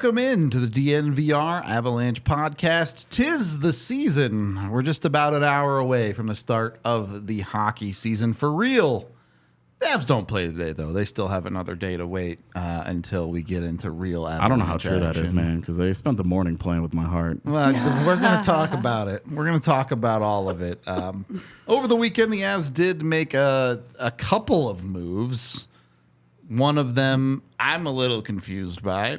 Welcome in to the DNVR Avalanche Podcast. 'Tis the season. We're just about an hour away from the start of the hockey season for real. The Avs don't play today, though. They still have another day to wait until we get into real Avalanche I don't know how true that is, action. man, because they spent the morning playing with my heart. Well, we're going to talk about it. We're going to talk about all of it. Over the weekend, the Avs did make a couple of moves. One of them I'm a little confused by.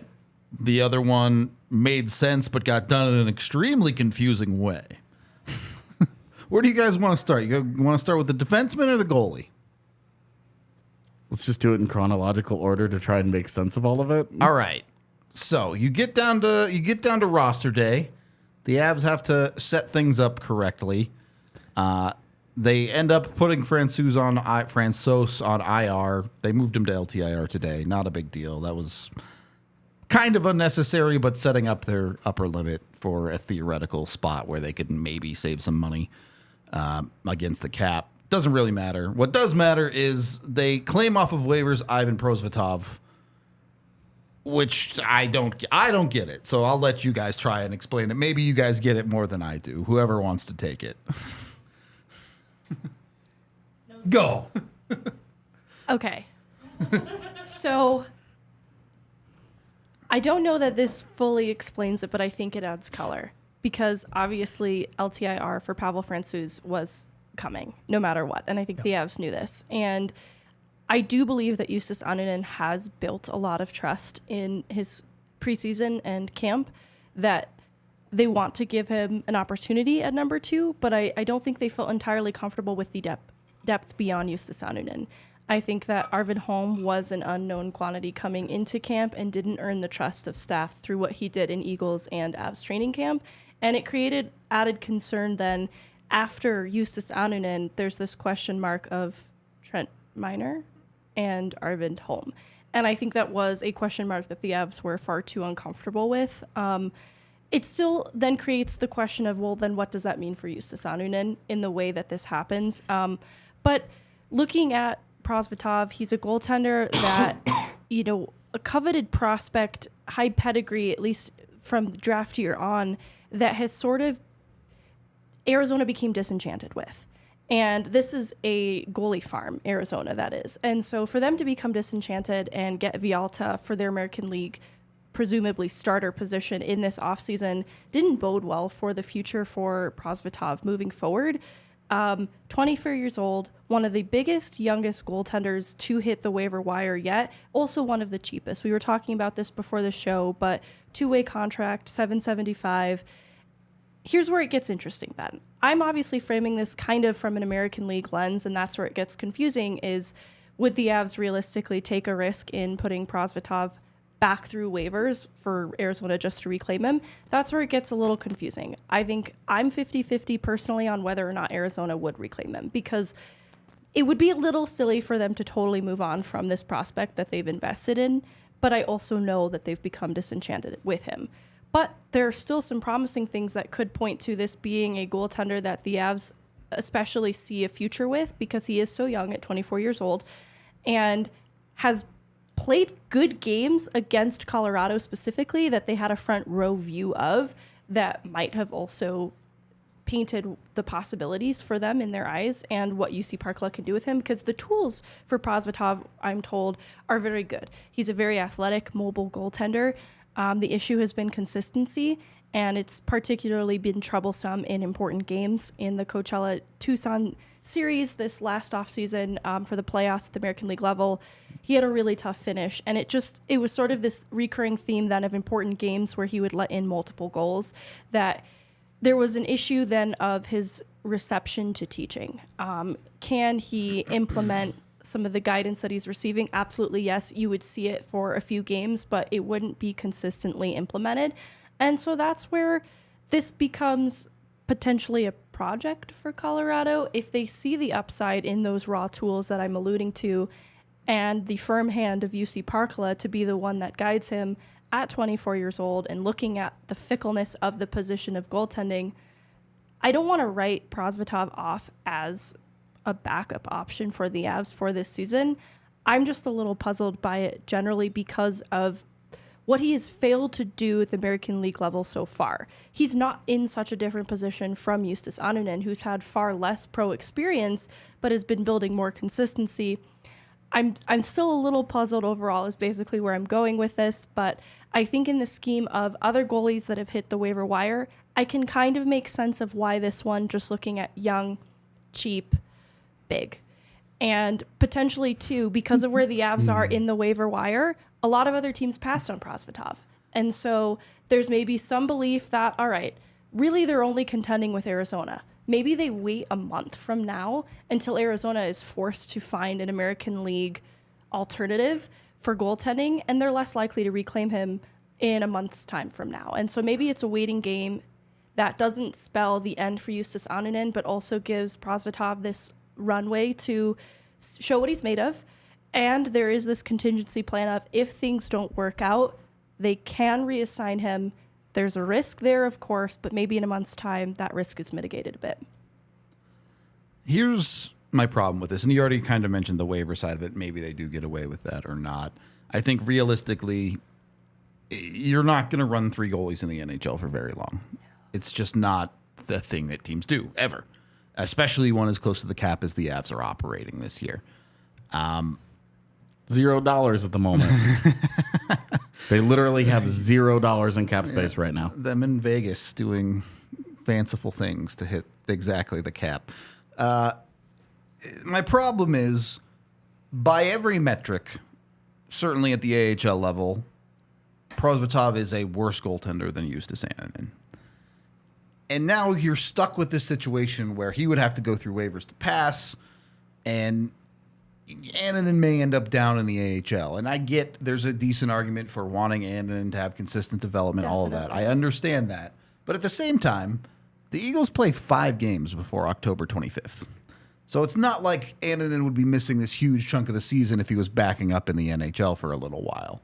The other one made sense but got done in an extremely confusing way. Where do you guys want to start? You want to start with the defenseman or the goalie? Let's just do it in chronological order to try and make sense of all of it. All right. So you get down to roster day. The Avs have to set things up correctly. They end up putting Francouz on IR. They moved him to LTIR today. Not a big deal. That was kind of unnecessary, but setting up their upper limit for a theoretical spot where they could maybe save some money against the cap. Doesn't really matter. What does matter is they claim off of waivers Ivan Prosvetov, which I don't get it. So I'll let you guys try and explain it. Maybe you guys get it more than I do. Whoever wants to take it. Go. Okay. So I don't know that this fully explains it, but I think it adds color because obviously LTIR for Pavel Francouz was coming no matter what. And I think the Avs knew this. And I do believe that Justus Annunen has built a lot of trust in his preseason and camp that they want to give him an opportunity at number 2, but I don't think they felt entirely comfortable with the depth beyond Justus Annunen. I think that Arvid Holm was an unknown quantity coming into camp and didn't earn the trust of staff through what he did in Eagles and Avs training camp. And it created added concern then after Justus Annunen, there's this question mark of Trent Miner and Arvid Holm. And I think that was a question mark that the Avs were far too uncomfortable with. It still then creates the question of, well, then what does that mean for Justus Annunen in the way that this happens? But looking at Prosvetov, he's a goaltender that, a coveted prospect, high pedigree, at least from draft year on, that has sort of Arizona became disenchanted with. And this is a goalie farm, Arizona, that is. And so for them to become disenchanted and get Vialta for their American League, presumably starter position in this offseason, didn't bode well for the future for Prosvetov moving forward. 24 years old, one of the biggest, youngest goaltenders to hit the waiver wire yet, also one of the cheapest. We were talking about this before the show, but two-way contract, $775. Here's where it gets interesting then. I'm obviously framing this kind of from an American League lens, and that's where it gets confusing is, would the Avs realistically take a risk in putting Prosvetov back through waivers for Arizona just to reclaim him? That's where it gets a little confusing. I think I'm 50-50 personally on whether or not Arizona would reclaim him because it would be a little silly for them to totally move on from this prospect that they've invested in, but I also know that they've become disenchanted with him. But there are still some promising things that could point to this being a goaltender that the Avs especially see a future with because he is so young at 24 years old and has played good games against Colorado specifically that they had a front row view of that might have also painted the possibilities for them in their eyes and what UC Parkla can do with him because the tools for Prosvetov, I'm told, are very good. He's a very athletic, mobile goaltender. The issue has been consistency, and it's particularly been troublesome in important games in the Coachella-Tucson series this last offseason for the playoffs at the American League level. He had a really tough finish, and it was sort of this recurring theme then of important games where he would let in multiple goals, that there was an issue then of his reception to teaching. Can he implement some of the guidance that he's receiving? Absolutely, yes. You would see it for a few games, but it wouldn't be consistently implemented. And so that's where this becomes potentially a project for Colorado. If they see the upside in those raw tools that I'm alluding to and the firm hand of UC Parkla to be the one that guides him at 24 years old and looking at the fickleness of the position of goaltending, I don't want to write Prosvetov off as a backup option for the Avs for this season. I'm just a little puzzled by it generally because of what he has failed to do at the American League level so far. He's not in such a different position from Justus Annunen, who's had far less pro experience, but has been building more consistency. I'm still a little puzzled overall is basically where I'm going with this, but I think in the scheme of other goalies that have hit the waiver wire, I can kind of make sense of why this one, just looking at young, cheap, big. And potentially, too, because of where the Avs are in the waiver wire, a lot of other teams passed on Prosvetov. And so there's maybe some belief that, all right, really they're only contending with Arizona. Maybe they wait a month from now until Arizona is forced to find an American League alternative for goaltending, and they're less likely to reclaim him in a month's time from now. And so maybe it's a waiting game that doesn't spell the end for Justus Annunen, but also gives Prosvetov this runway to show what he's made of. And there is this contingency plan of if things don't work out, they can reassign him. There's a risk there, of course, but maybe in a month's time, that risk is mitigated a bit. Here's my problem with this, and you already kind of mentioned the waiver side of it. Maybe they do get away with that or not. I think realistically, you're not going to run 3 goalies in the NHL for very long. It's just not the thing that teams do, ever, especially one as close to the cap as the Avs are operating this year. $0 at the moment. They literally have $0 in cap space right now. Them in Vegas doing fanciful things to hit exactly the cap. My problem is, by every metric, certainly at the AHL level, Prosvetov is a worse goaltender than Justus Annunen. And now you're stuck with this situation where he would have to go through waivers to pass, and Annunen may end up down in the AHL. And I get there's a decent argument for wanting Annunen to have consistent development, all of that. I understand that. But at the same time, the Eagles play 5 games before October 25th. So it's not like Annunen would be missing this huge chunk of the season if he was backing up in the NHL for a little while.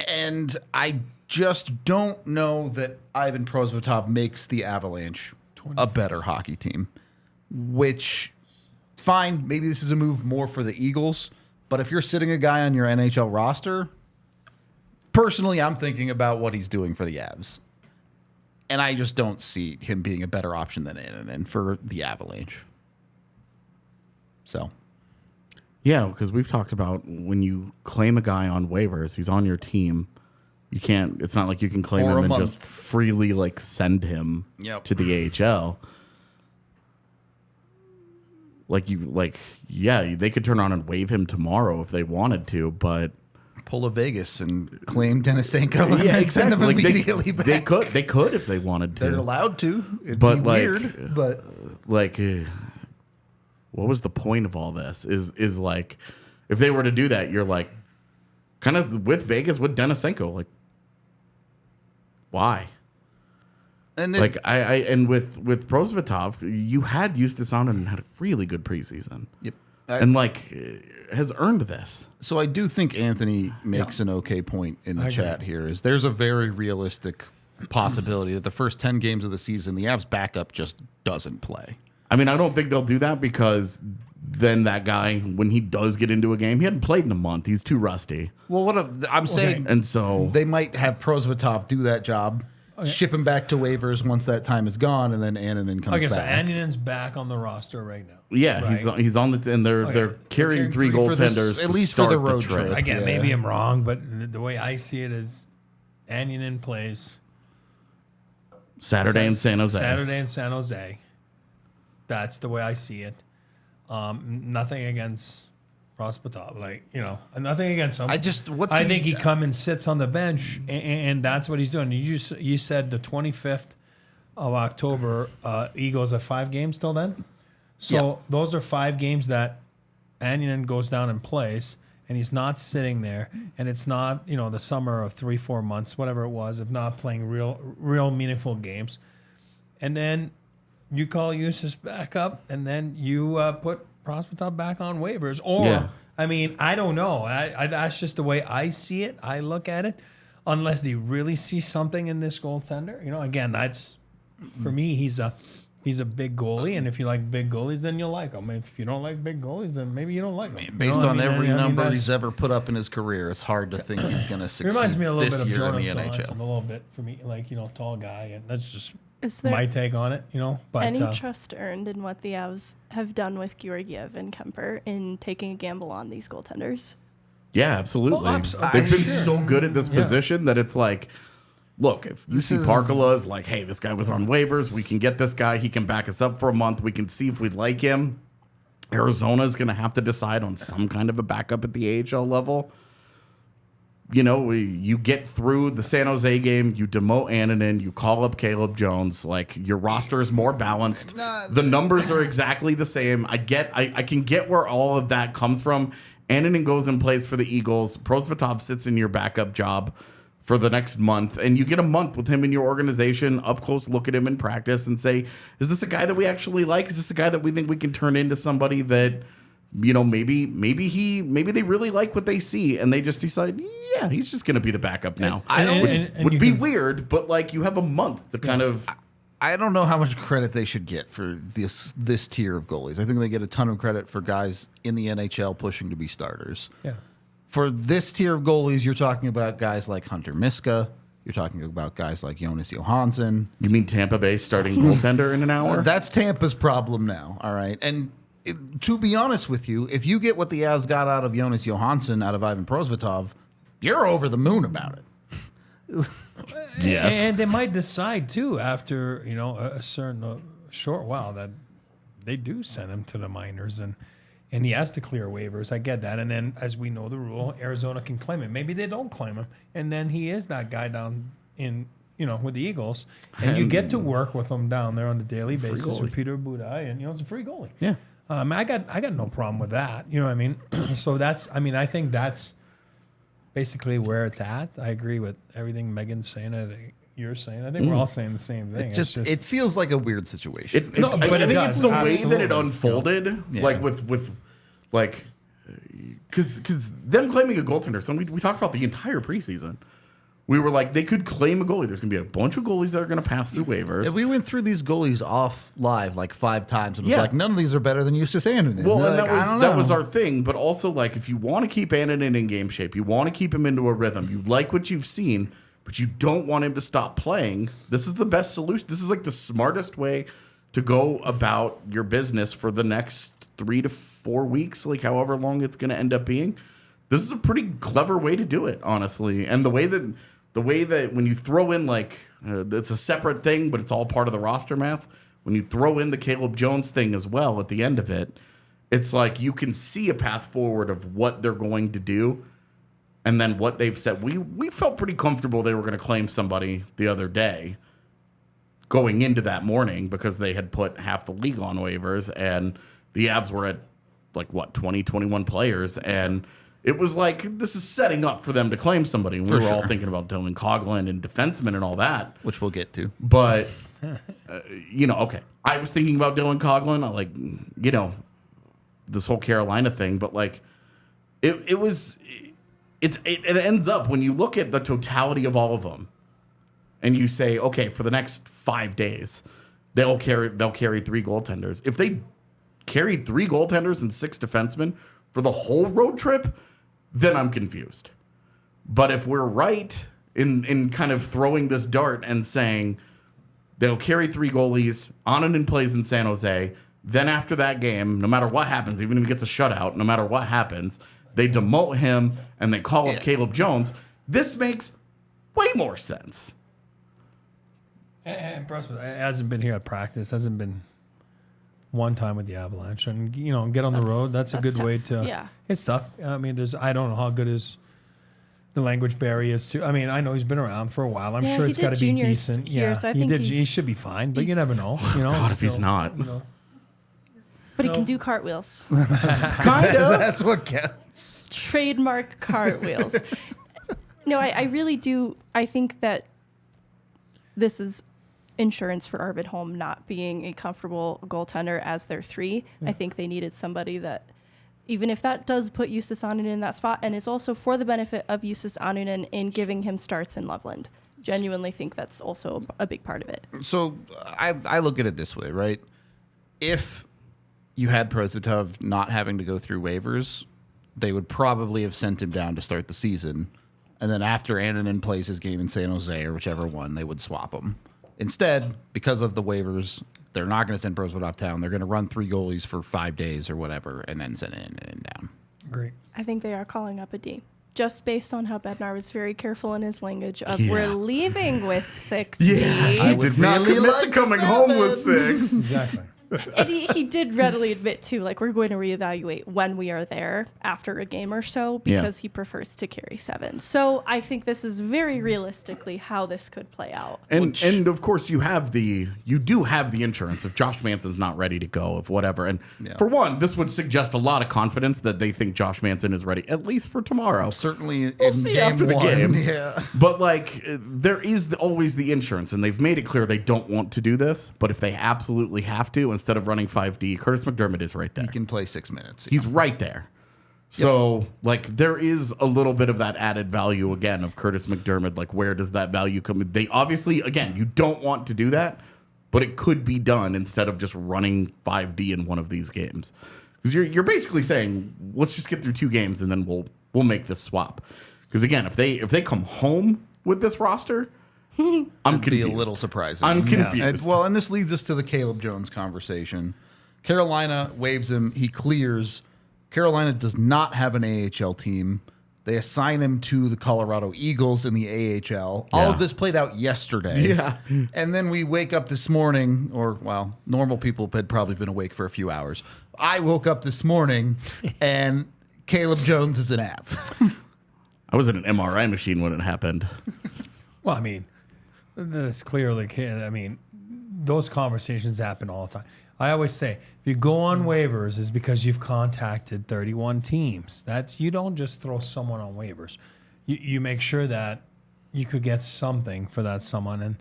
And I just don't know that Ivan Prosvetov makes the Avalanche a better hockey team, which, fine, maybe this is a move more for the Eagles, but if you're sitting a guy on your NHL roster, personally, I'm thinking about what he's doing for the Avs. And I just don't see him being a better option than Annunen for the Avalanche. So, yeah, because we've talked about when you claim a guy on waivers, he's on your team. You can't. It's not like you can claim him and just freely like send him to the AHL. Yeah, they could turn on and waive him tomorrow if they wanted to, but pull a Vegas and claim Denisenko and send him immediately back. They could if they wanted to. They're allowed to. It'd but be weird, but what was the point of all this? Is like, if they were to do that, you're like, kind of with Vegas with Denisenko, like, why? And then, like and with Prosvetov, you had Justus Annunen and had a really good preseason. Yep. And has earned this. So I do think Anthony makes an okay point in the chat here. Is there's a very realistic possibility that the first 10 games of the season, the Avs backup just doesn't play. I mean, I don't think they'll do that because then that guy, when he does get into a game, he hadn't played in a month. He's too rusty. Well, I'm saying, and so they might have Prosvetov do that job, ship him back to waivers once that time is gone, and then Annunen comes back. So Annunen's back on the roster right now. Yeah, right? he's on the, and they're carrying 3 goaltenders at least for the road trip. Again, maybe I'm wrong, but the way I see it is Annunen plays Saturday in San Jose. Saturday in San Jose. That's the way I see it. Nothing against Prosvetov, nothing against him. I think he comes and sits on the bench, and that's what he's doing. You said the 25th of October, Eagles have 5 games till then. So those are 5 games that Annunen goes down and plays, and he's not sitting there, and it's not the summer of 3-4 months, whatever it was, of not playing real meaningful games, and then you call Justus back up, and then you put Prosvetov back on waivers. Or, I mean, I don't know. That's just the way I see it. I look at it. Unless they really see something in this goaltender. Again, that's, for me, he's a He's a big goalie, and if you like big goalies, then you'll like him. If you don't like big goalies, then maybe you don't like him. Based on every number he's ever put up in his career, it's hard to think he's going to succeed. Reminds me a little bit of Jordan in the NHL. A little bit for me, like, tall guy, and that's just my take on it. But any trust earned in what the Avs have done with Georgiev and Kemper in taking a gamble on these goaltenders? Yeah, absolutely. They've been so good at this position that it's like, look, if UC Parkala is like, hey, this guy was on waivers, we can get this guy, he can back us up for a month, we can see if we like him. Arizona is going to have to decide on some kind of a backup at the AHL level. You get through the San Jose game, you demote Annunen, you call up Caleb Jones, like your roster is more balanced. The numbers are exactly the same. I can get where all of that comes from. Annunen goes and plays for the Eagles. Prosvetov sits in your backup job for the next month, and you get a month with him in your organization, up close, look at him in practice and say, is this a guy that we actually like? Is this a guy that we think we can turn into somebody that, maybe they really like what they see, and they just decide, yeah, he's just going to be the backup now. Which would be weird, but like you have a month to kind of... I don't know how much credit they should get for this tier of goalies. I think they get a ton of credit for guys in the NHL pushing to be starters. Yeah. For this tier of goalies, you're talking about guys like Hunter Miska. You're talking about guys like Jonas Johansson. You mean Tampa Bay starting goaltender in an hour? That's Tampa's problem now, all right? And to be honest with you, if you get what the Avs got out of Jonas Johansson, out of Ivan Prosvetov, you're over the moon about it. Yes. And they might decide, too, after a certain short while that they do send him to the minors and he has to clear waivers. I get that. And then, as we know the rule, Arizona can claim him. Maybe they don't claim him. And then he is that guy down in, with the Eagles. And you get to work with him down there on a daily basis with Peter Budaj. And, it's a free goalie. Yeah. I got no problem with that. You know what I mean? So I think that's basically where it's at. I agree with everything Megan's saying. I think you're saying. I think we're all saying the same thing. It feels like a weird situation. I think it's the way that it unfolded, like with because them claiming a goaltender. We talked about the entire preseason. We were like, they could claim a goalie. There's going to be a bunch of goalies that are going to pass through waivers. Yeah, we went through these goalies off live like 5 times. And it was like, none of these are better than Justus Annunen. Well, and that was our thing. But also, like, if you want to keep Annunen in game shape, you want to keep him into a rhythm, you like what you've seen, but you don't want him to stop playing, this is the best solution. This is like the smartest way to go about your business for the next 3 to 4 weeks, like however long it's going to end up being. This is a pretty clever way to do it, honestly. And the way that when you throw in, like, it's a separate thing, but it's all part of the roster math. When you throw in the Caleb Jones thing as well at the end of it, it's like you can see a path forward of what they're going to do and then what they've said. We felt pretty comfortable they were going to claim somebody the other day going into that morning because they had put half the league on waivers, and the Avs were at, like, 20, 21 players, and it was like, this is setting up for them to claim somebody. And we were all thinking about Dylan Coghlan and defensemen and all that. Which we'll get to. But, okay. I was thinking about Dylan Coghlan, this whole Carolina thing. But, like, it ends up, when you look at the totality of all of them, and you say, okay, for the next 5 days, they'll carry 3 goaltenders. If they carried 3 goaltenders and 6 defensemen for the whole road trip, then I'm confused. But if we're right in kind of throwing this dart and saying they'll carry 3 goalies, Annunen plays in San Jose, then after that game, no matter what happens, even if he gets a shutout, no matter what happens, they demote him and they call up Caleb Jones, this makes way more sense. And Prosvetov hasn't been here at practice, hasn't been one time with the Avalanche, and get on the road. That's a good way to. Yeah, it's tough. I mean, I don't know how good the language barrier is too. I mean, I know he's been around for a while. I'm sure it's got to be decent. Here, so I think he should be fine, but you never know. God, if he's not. But he can do cartwheels. Kind of. That's what counts. Trademark cartwheels. No, I really do. I think that this is insurance for Arvid Holm not being a comfortable goaltender as their 3. I think they needed somebody that, even if that does put Justus Annunen in that spot, and it's also for the benefit of Justus Annunen in giving him starts in Loveland. genuinely think that's also a big part of it. So I look at it this way, right? If you had Prosvetov not having to go through waivers, they would probably have sent him down to start the season. And then after Annunen plays his game in San Jose or whichever one, they would swap him. Instead, because of the waivers, they're not going to send Prosvetov down. They're going to run 3 goalies for 5 days or whatever and then send Annunen down. Great. I think they are calling up a D. Just based on how Bednar was very careful in his language of we're leaving with 6 D. I did not commit to coming home with 6. Exactly. And he did readily admit, too, like, we're going to reevaluate when we are there after a game or so because he prefers to carry 7. So I think this is very realistically how this could play out. And of course, you do have the insurance if Josh Manson's not ready to go, if whatever. And for one, this would suggest a lot of confidence that they think Josh Manson is ready, at least for tomorrow. Certainly we'll see after the game. Yeah. But, like, there is always the insurance, and they've made it clear they don't want to do this. But if they absolutely have to, instead of running 5D, Curtis McDermott is right there. He can play 6 minutes. He's right there. So, like, there is a little bit of that added value, again, of Curtis McDermott. Like, where does that value come? They obviously, again, you don't want to do that, but it could be done instead of just running 5D in one of these games. Because you're basically saying, let's just get through 2 games and then we'll make this swap. Because, again, if they come home with this roster, I'm confused. Be a little surprising. I'm confused. And this leads us to the Caleb Jones conversation. Carolina waives him. He clears. Carolina does not have an AHL team. They assign him to the Colorado Eagles in the AHL. All of this played out yesterday. Yeah. And then we wake up this morning, normal people had probably been awake for a few hours. I woke up this morning, and Caleb Jones is an Av. I was in an MRI machine when it happened. Well, I mean, this clearly, those conversations happen all the time. I always say, if you go on waivers, it's because you've contacted 31 teams. You don't just throw someone on waivers. You make sure that you could get something for that someone.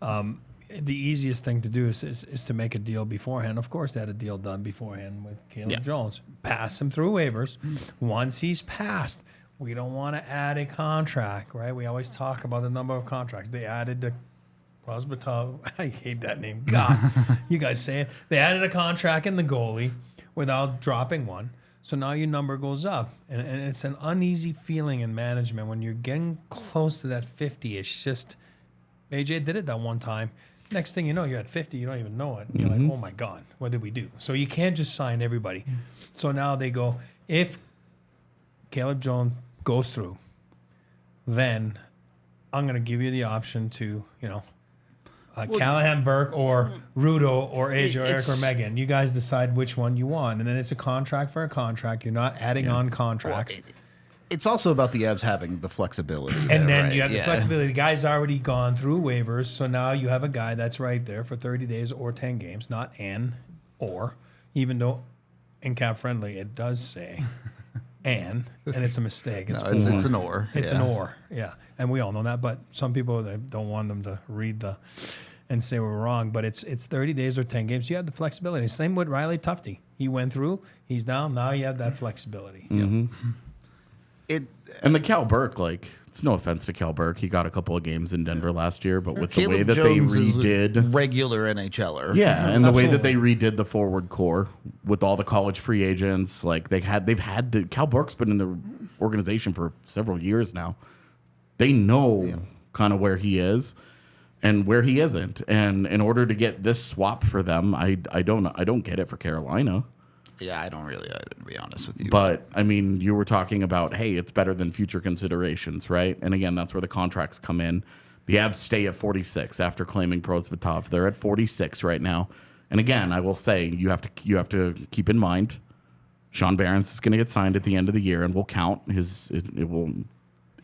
And the easiest thing to do is to make a deal beforehand. Of course, they had a deal done beforehand with Caleb Jones. Pass him through waivers. Once he's passed, we don't want to add a contract, right? We always talk about the number of contracts. They added the Prosvetov. I hate that name. God, you guys say it. They added a contract in the goalie without dropping one. So now your number goes up. And it's an uneasy feeling in management when you're getting close to that 50-ish. Just, AJ did it that one time. Next thing you know, you're at 50. You don't even know it. You're like, oh, my God, what did we do? So you can't just sign everybody. So now they go, if Caleb Jones goes through, then I'm going to give you the option to, Callahan Burke or Rudo or AJ or Eric or Megan. You guys decide which one you want. And then it's a contract for a contract. You're not adding on contracts. Well, it's also about the Avs having the flexibility. And then you have the flexibility. The guy's already gone through waivers. So now you have a guy that's right there for 30 days or 10 games, not or, even though in Cap Friendly it does say and it's a mistake. It's an or. It's an or, yeah. And we all know that, but some people, they don't want them to read and say we're wrong, but it's 30 days or 10 games. You have the flexibility. Same with Riley Tufte. He went through, he's down, now you have that flexibility. Mm-hmm. And the Cal Burke, it's no offense to Cal Burke. He got a couple of games in Denver last year, but with the way that Jones they redid... is a regular NHLer. Yeah, and the way that they redid the forward core with all the college free agents, Cal Burke's been in the organization for several years now. They know kind of where he is and where he isn't. And in order to get this swap for them, I don't get it for Carolina. Yeah, I don't really either, to be honest with you. But, you were talking about, hey, it's better than future considerations, right? And again, that's where the contracts come in. The Avs stay at 46 after claiming Prosvetov. They're at 46 right now. And again, I will say, you have to keep in mind, Sean Behrens is going to get signed at the end of the year, and we'll count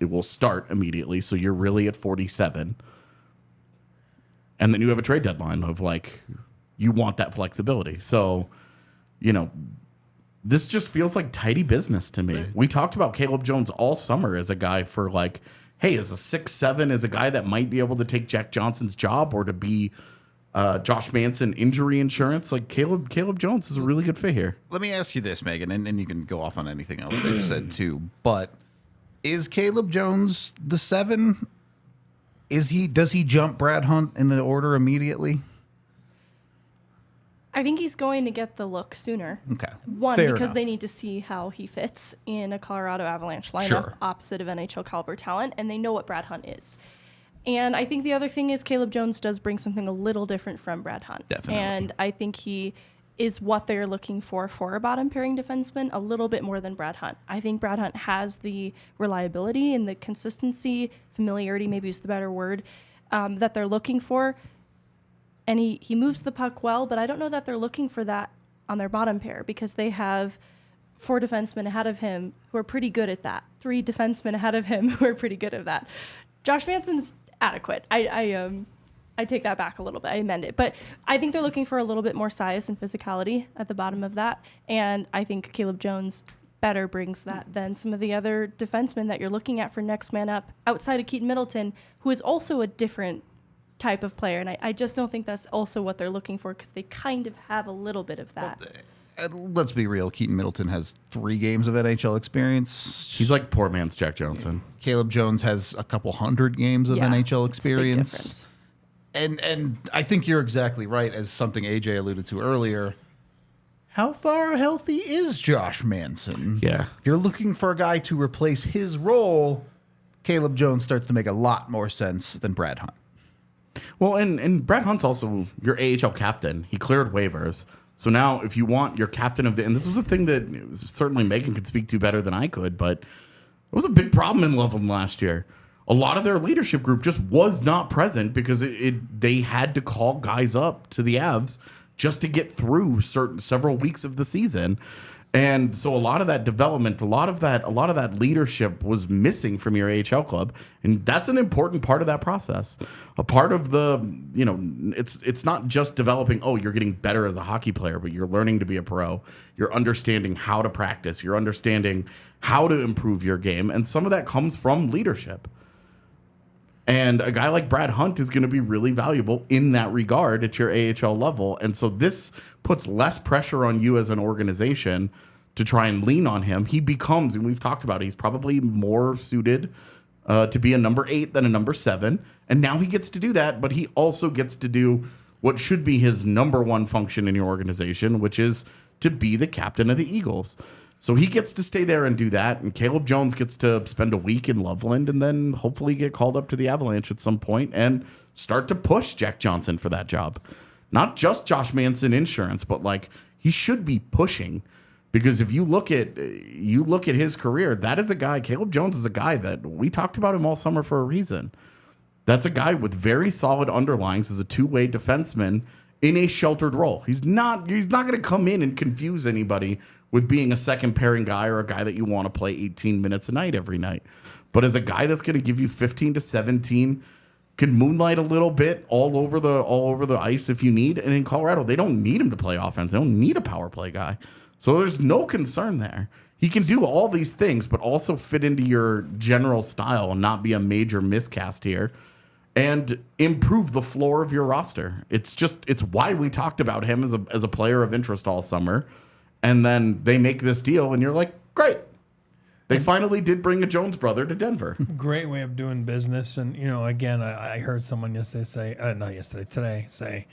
it will start immediately. So you're really at 47. And then you have a trade deadline of you want that flexibility. So, this just feels like tidy business to me. We talked about Caleb Jones all summer as a guy for hey, as a 6'7", as a guy that might be able to take Jack Johnson's job or to be Josh Manson injury insurance. Caleb Jones is a really good fit here. Let me ask you this, Megan, and you can go off on anything else they've said too, but is Caleb Jones the 7 Does he jump Brad Hunt in the order immediately? I think he's going to get the look sooner. Okay. One, Fair because enough. they need to see how he fits in a Colorado Avalanche lineup Sure. opposite of NHL caliber talent, and they know what Brad Hunt is. And I think the other thing is Caleb Jones does bring something a little different from Brad Hunt. Definitely. And I think he is what they're looking for a bottom pairing defenseman a little bit more than Brad Hunt. I think Brad Hunt has the reliability and the consistency, familiarity maybe is the better word, that they're looking for. And he moves the puck well, but I don't know that they're looking for that on their bottom pair because they have 4 defensemen ahead of him who are pretty good at that. 3 defensemen ahead of him who are pretty good at that. Josh Manson's adequate. I take that back a little bit. I amend it. But I think they're looking for a little bit more size and physicality at the bottom of that. And I think Caleb Jones better brings that than some of the other defensemen that you're looking at for next man up outside of Keaton Middleton, who is also a different type of player, and I just don't think that's also what they're looking for because they kind of have a little bit of that. Let's be real. Keaton Middleton has 3 games of NHL experience. He's like poor man's Jack Johnson. Caleb Jones has a couple hundred games of NHL experience. It's a big difference. And I think you're exactly right, as something AJ alluded to earlier. How far healthy is Josh Manson? Yeah. If you're looking for a guy to replace his role, Caleb Jones starts to make a lot more sense than Brad Hunt. Well, and Brad Hunt's also your AHL captain. He cleared waivers. So now if you want your captain of the... And this was a thing that certainly Megan could speak to better than I could, but it was a big problem in Loveland last year. A lot of their leadership group just was not present because they had to call guys up to the Avs just to get through several weeks of the season. And so a lot of that development, a lot of that leadership was missing from your AHL club, and that's an important part of that process. A part of it's not just developing, you're getting better as a hockey player, but you're learning to be a pro. You're understanding how to practice. You're understanding how to improve your game, and some of that comes from leadership. And a guy like Brad Hunt is going to be really valuable in that regard at your AHL level. And so this puts less pressure on you as an organization to try and lean on him. He becomes, and we've talked about it, he's probably more suited to be a number 8 than a number 7. And now he gets to do that, but he also gets to do what should be his number 1 function in your organization, which is to be the captain of the Eagles. So he gets to stay there and do that, and Caleb Jones gets to spend a week in Loveland and then hopefully get called up to the Avalanche at some point and start to push Jack Johnson for that job. Not just Josh Manson insurance, but like he should be pushing, because if you look at his career, that is a guy, Caleb Jones is a guy that we talked about him all summer for a reason. That's a guy with very solid underlines as a two-way defenseman in a sheltered role. He's not going to come in and confuse anybody with being a second pairing guy or a guy that you want to play 18 minutes a night every night. But as a guy that's going to give you 15 to 17, can moonlight a little bit all over the ice if you need. And in Colorado, they don't need him to play offense. They don't need a power play guy. So there's no concern there. He can do all these things, but also fit into your general style and not be a major miscast here and improve the floor of your roster. It's why we talked about him as a player of interest all summer. And then they make this deal, and you're like, great. They finally did bring a Jones brother to Denver. Great way of doing business. And, again, I heard someone today say,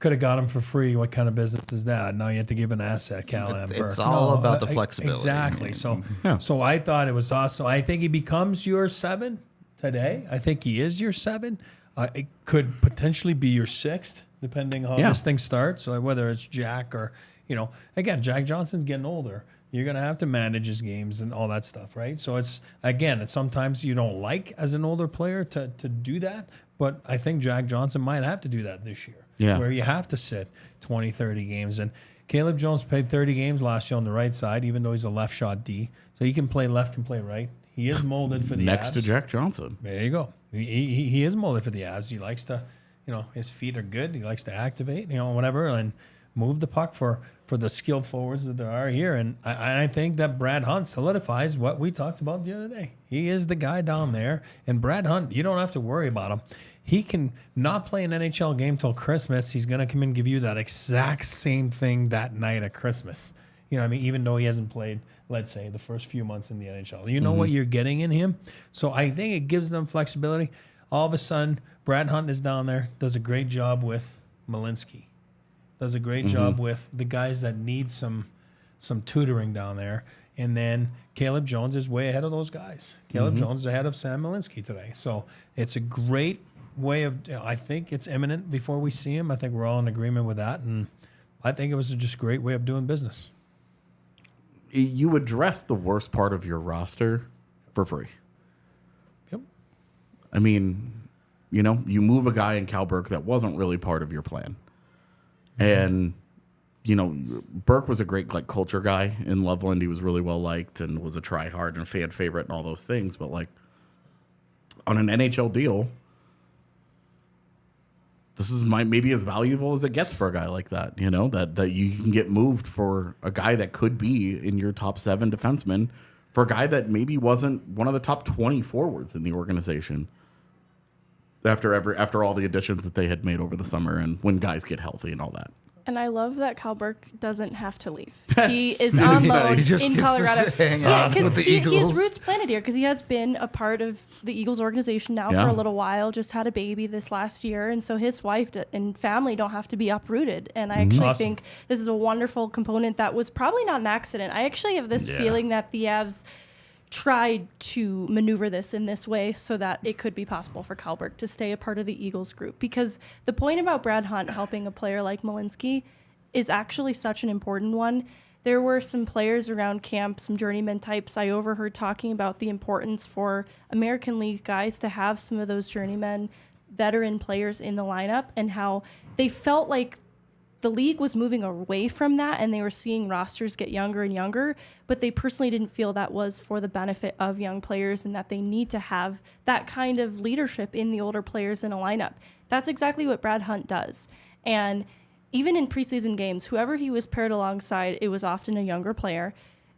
could have got him for free. What kind of business is that? Now you have to give an asset, Cal Amber. It's all about the flexibility. Exactly. So I thought it was awesome. I think he becomes your 7 today. I think he is your 7. It could potentially be your 6th, depending on how this thing starts. So whether it's Jack or... again, Jack Johnson's getting older. You're going to have to manage his games and all that stuff, right? So it's sometimes you don't like as an older player to do that, but I think Jack Johnson might have to do that this year, where you have to sit 20, 30 games. And Caleb Jones played 30 games last year on the right side, even though he's a left shot D. So he can play left, can play right. He is molded for the Next Avs. to Jack Johnson. There you go. He is molded for the Avs. He likes to, his feet are good. He likes to activate, whatever, and move the puck for the skilled forwards that there are here. And I think that Brad Hunt solidifies what we talked about the other day. He is the guy down there. And Brad Hunt, you don't have to worry about him. He can not play an NHL game till Christmas. He's going to come and give you that exact same thing that night at Christmas. Even though he hasn't played, let's say, the first few months in the NHL. You know what you're getting in him. So I think it gives them flexibility. all of a sudden, Brad Hunt is down there, does a great job with Malinsky, does a great job with the guys that need some tutoring down there. And then Caleb Jones is way ahead of those guys. Caleb Jones is ahead of Sam Malinsky today. So it's a great way of, I think it's imminent before we see him. I think we're all in agreement with that. And I think it was just a great way of doing business. You address the worst part of your roster for free. Yep. I mean, you know, you move a guy in Cal Burke that wasn't really part of your plan. And, you know, Burke was a great like culture guy in Loveland. He was really well liked and was a try-hard and a fan favorite and all those things. But, like, on an NHL deal, this is maybe as valuable as it gets for a guy like that, you know, that you can get moved for a guy that could be in your top 7 defensemen for a guy that maybe wasn't one of the top 20 forwards in the organization after all the additions that they had made over the summer and when guys get healthy and all that. And I love that Cal Burke doesn't have to leave. He is on loan in Colorado. Because he has roots planted here because he has been a part of the Eagles organization now for a little while, just had a baby this last year. And so his wife and family don't have to be uprooted. And I actually think this is a wonderful component that was probably not an accident. I actually have this feeling that the Avs tried to maneuver this in this way so that it could be possible for Cal Burke to stay a part of the Eagles group. Because the point about Brad Hunt helping a player like Malinsky is actually such an important one. There were some players around camp, some journeyman types I overheard talking about the importance for American League guys to have some of those journeyman veteran players in the lineup and how they felt like the league was moving away from that and they were seeing rosters get younger and younger, but they personally didn't feel that was for the benefit of young players and that they need to have that kind of leadership in the older players in a lineup. That's exactly what Brad Hunt does. And even in preseason games, whoever he was paired alongside, it was often a younger player.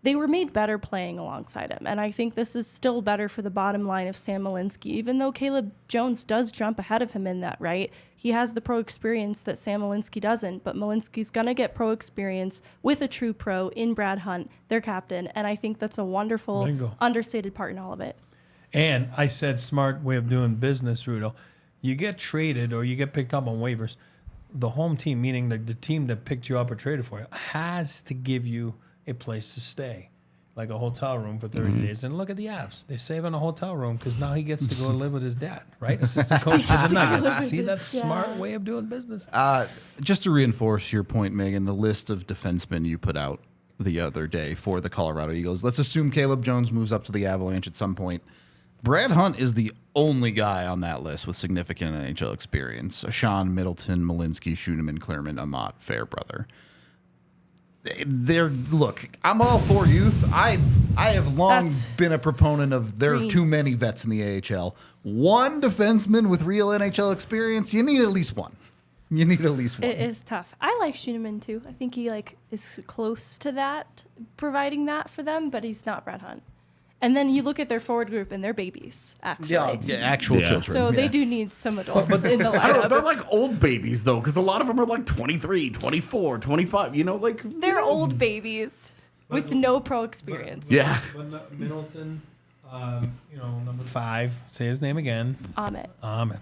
They were made better playing alongside him. And I think this is still better for the bottom line of Sam Malinsky, even though Caleb Jones does jump ahead of him in that, right? He has the pro experience that Sam Malinsky doesn't, but Malinsky's going to get pro experience with a true pro in Brad Hunt, their captain. And I think that's a wonderful, understated part in all of it. And I said smart way of doing business, Rudo. You get traded or you get picked up on waivers. The home team, meaning the team that picked you up or traded for you, has to give you a place to stay, like a hotel room for 30 days. And look at the Avs. They save on a hotel room because now he gets to go live with his dad, right? Assistant coach for the Nuggets. See, that's smart way of doing business. Just to reinforce your point, Megan, the list of defensemen you put out the other day for the Colorado Eagles. Let's assume Caleb Jones moves up to the Avalanche at some point. Brad Hunt is the only guy on that list with significant NHL experience. Sean, Middleton, Malinsky, Schoenemann, Clearman, Amat, Fairbrother. Look, I'm all for youth. I have long been a proponent of there are too many vets in the AHL. One defenseman with real NHL experience, you need at least one. You need at least one. It is tough. I like Schoenemann too. I think he is close to that, providing that for them, but he's not Brad Hunt. And then you look at their forward group and they're babies, actually. Yeah, actual children. So they do need some adults in the lineup. They're like old babies, though, because a lot of them are like 23, 24, 25, you know, like... They're old babies with no pro experience. But Middleton, number 5, say his name again. Amit. I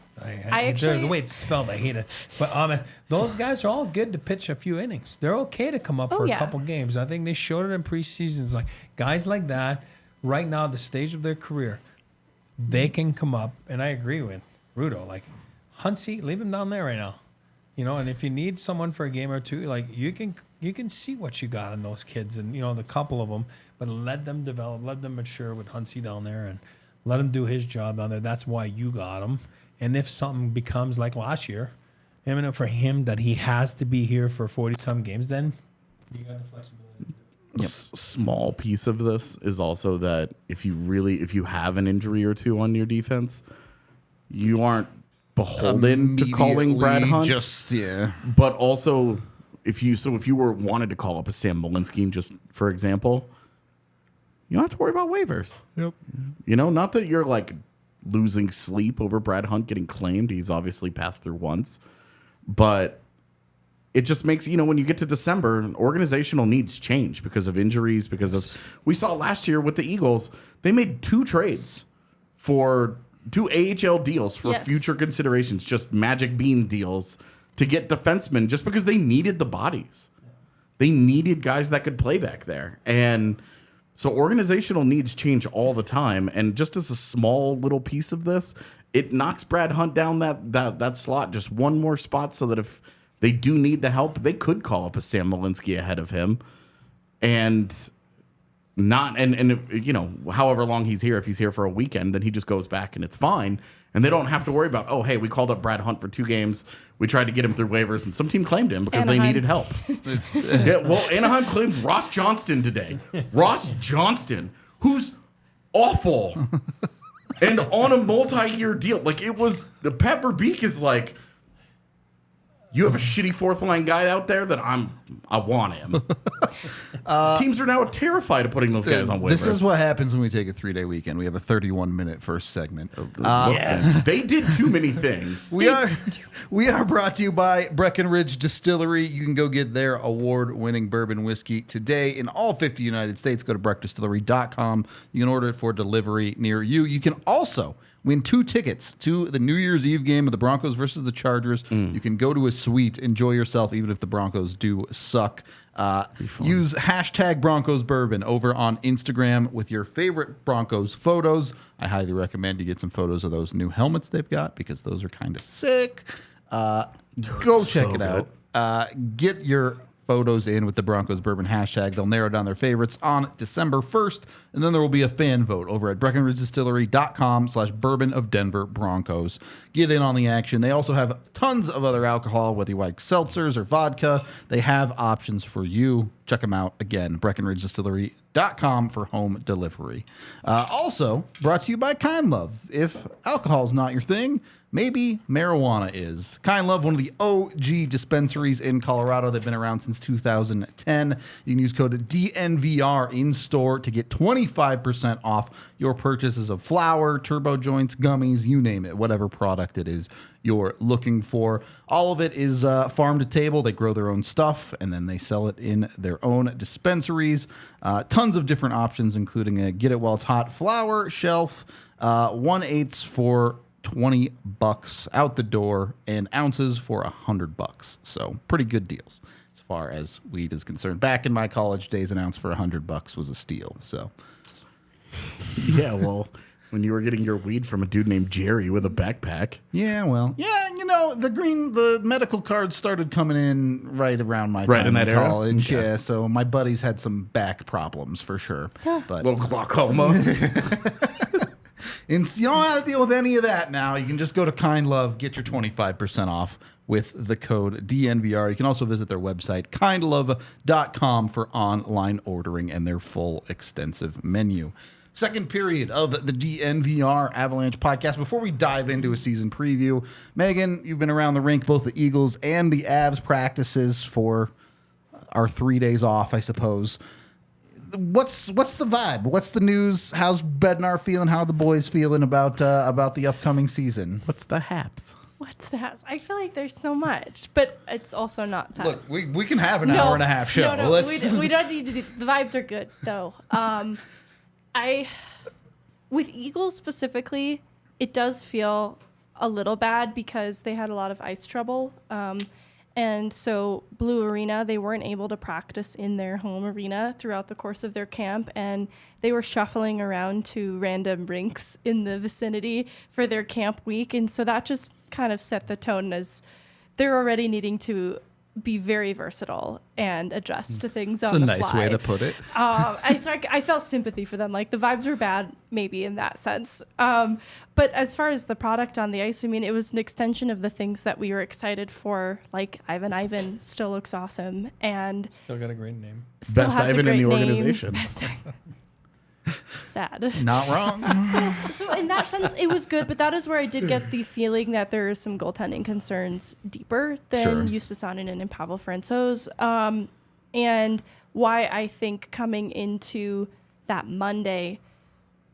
actually... The way it's spelled, I hate it. But Amit, those guys are all good to pitch a few innings. They're okay to come up for a couple games. I think they showed it in preseasons. Like, guys like that... Right now, the stage of their career, they can come up, and I agree with Rudo. Like, Huntsy, leave him down there right now. You know, and if you need someone for a game or two, like you can see what you got in those kids, and the couple of them, but let them develop, let them mature with Huntsy down there, and let him do his job down there. That's why you got him. And if something becomes like last year, imminent for him that he has to be here for 40-some games, then you got the flexibility. A small piece of this is also that if you have an injury or two on your defense, you aren't beholden to calling Brad Hunt. But also, if you were wanted to call up a Sam Malinsky, just for example, you don't have to worry about waivers. Yep. Not that you're like losing sleep over Brad Hunt getting claimed. He's obviously passed through once, but it just makes, when you get to December, organizational needs change because of injuries, we saw last year with the Eagles, they made 2 trades for AHL deals for future considerations, just magic bean deals to get defensemen just because they needed the bodies. They needed guys that could play back there. And so organizational needs change all the time. And just as a small little piece of this, it knocks Brad Hunt down that slot just one more spot so that if they do need the help, they could call up a Sam Malinsky ahead of him. And however long he's here, if he's here for a weekend, then he just goes back and it's fine. And they don't have to worry about, oh, hey, we called up Brad Hunt for 2 games. We tried to get him through waivers, and some team claimed him because Anaheim. they needed help. Anaheim claimed Ross Johnston today. Ross Johnston, who's awful and on a multi-year deal. Like, it was, the Pat Verbeek is like, you have a shitty fourth-line guy out there that I want him. Teams are now terrified of putting those guys on waivers. This is what happens when we take a 3-day weekend. We have a 31-minute first segment. Yes, they did too many things. We are brought to you by Breckenridge Distillery. You can go get their award-winning bourbon whiskey today in all 50 United States. Go to breckdistillery.com. You can order it for delivery near you. You can also win 2 tickets to the New Year's Eve game of the Broncos versus the Chargers. You can go to a suite, enjoy yourself, even if the Broncos do suck. Use hashtag Broncos Bourbon over on Instagram with your favorite Broncos photos. I highly recommend you get some photos of those new helmets they've got because those are kind of sick. Go check it out. Get your photos in with the Broncos Bourbon hashtag. They'll narrow down their favorites on December 1st, and then there will be a fan vote over at BreckenridgeDistillery.com/Bourbon of Denver Broncos. Get in on the action. They also have tons of other alcohol, whether you like seltzers or vodka. They have options for you. Check them out. Again, BreckenridgeDistillery.com for home delivery. Also brought to you by Kind Love. If alcohol's not your thing, maybe marijuana is. Kind Love, one of the OG dispensaries in Colorado. They've been around since 2010. You can use code DNVR in store to get 25% off your purchases of flour, turbo joints, gummies, you name it, whatever product it is you're looking for. All of it is farm to table. They grow their own stuff, and then they sell it in their own dispensaries. Tons of different options, including a Get It While It's Hot flour shelf, 1/8 for $20 out the door, and ounces for $100. So pretty good deals as far as weed is concerned. Back in my college days, an ounce for $100 was a steal. So yeah, well, when you were getting your weed from a dude named Jerry with a backpack. Yeah, well, yeah, the medical cards started coming in right around my time in college. Okay. Yeah, so my buddies had some back problems for sure. But little glaucoma. And you don't have to deal with any of that now. You can just go to Kind Love, get your 25% off with the code DNVR. You can also visit their website, kindlove.com, for online ordering and their full extensive menu. Second period of the DNVR Avalanche podcast. Before we dive into a season preview, Megan, you've been around the rink, both the Eagles and the Avs practices for our 3 days off, I suppose. What's the vibe? What's the news? How's Bednar feeling? How are the boys feeling about the upcoming season? What's the haps? What's that? I feel like there's so much, but it's also not that. Look, we can have an hour and a half show. No, we don't need to do. The vibes are good though. With Eagles specifically, it does feel a little bad because they had a lot of ice trouble. And so Blue Arena, they weren't able to practice in their home arena throughout the course of their camp, and they were shuffling around to random rinks in the vicinity for their camp week. And so that just kind of set the tone as they're already needing to be very versatile and adjust to things on the fly. It's a nice way to put it. I felt sympathy for them. Like, the vibes were bad, maybe in that sense. But as far as the product on the ice, I mean, it was an extension of the things that we were excited for. Like, Ivan still looks awesome, and still got a great name. Best Ivan in the organization. Sad. Not wrong. So in that sense, it was good, but that is where I did get the feeling that there are some goaltending concerns deeper than Justus Saarinen and Pavel Francouz. And why I think coming into that Monday,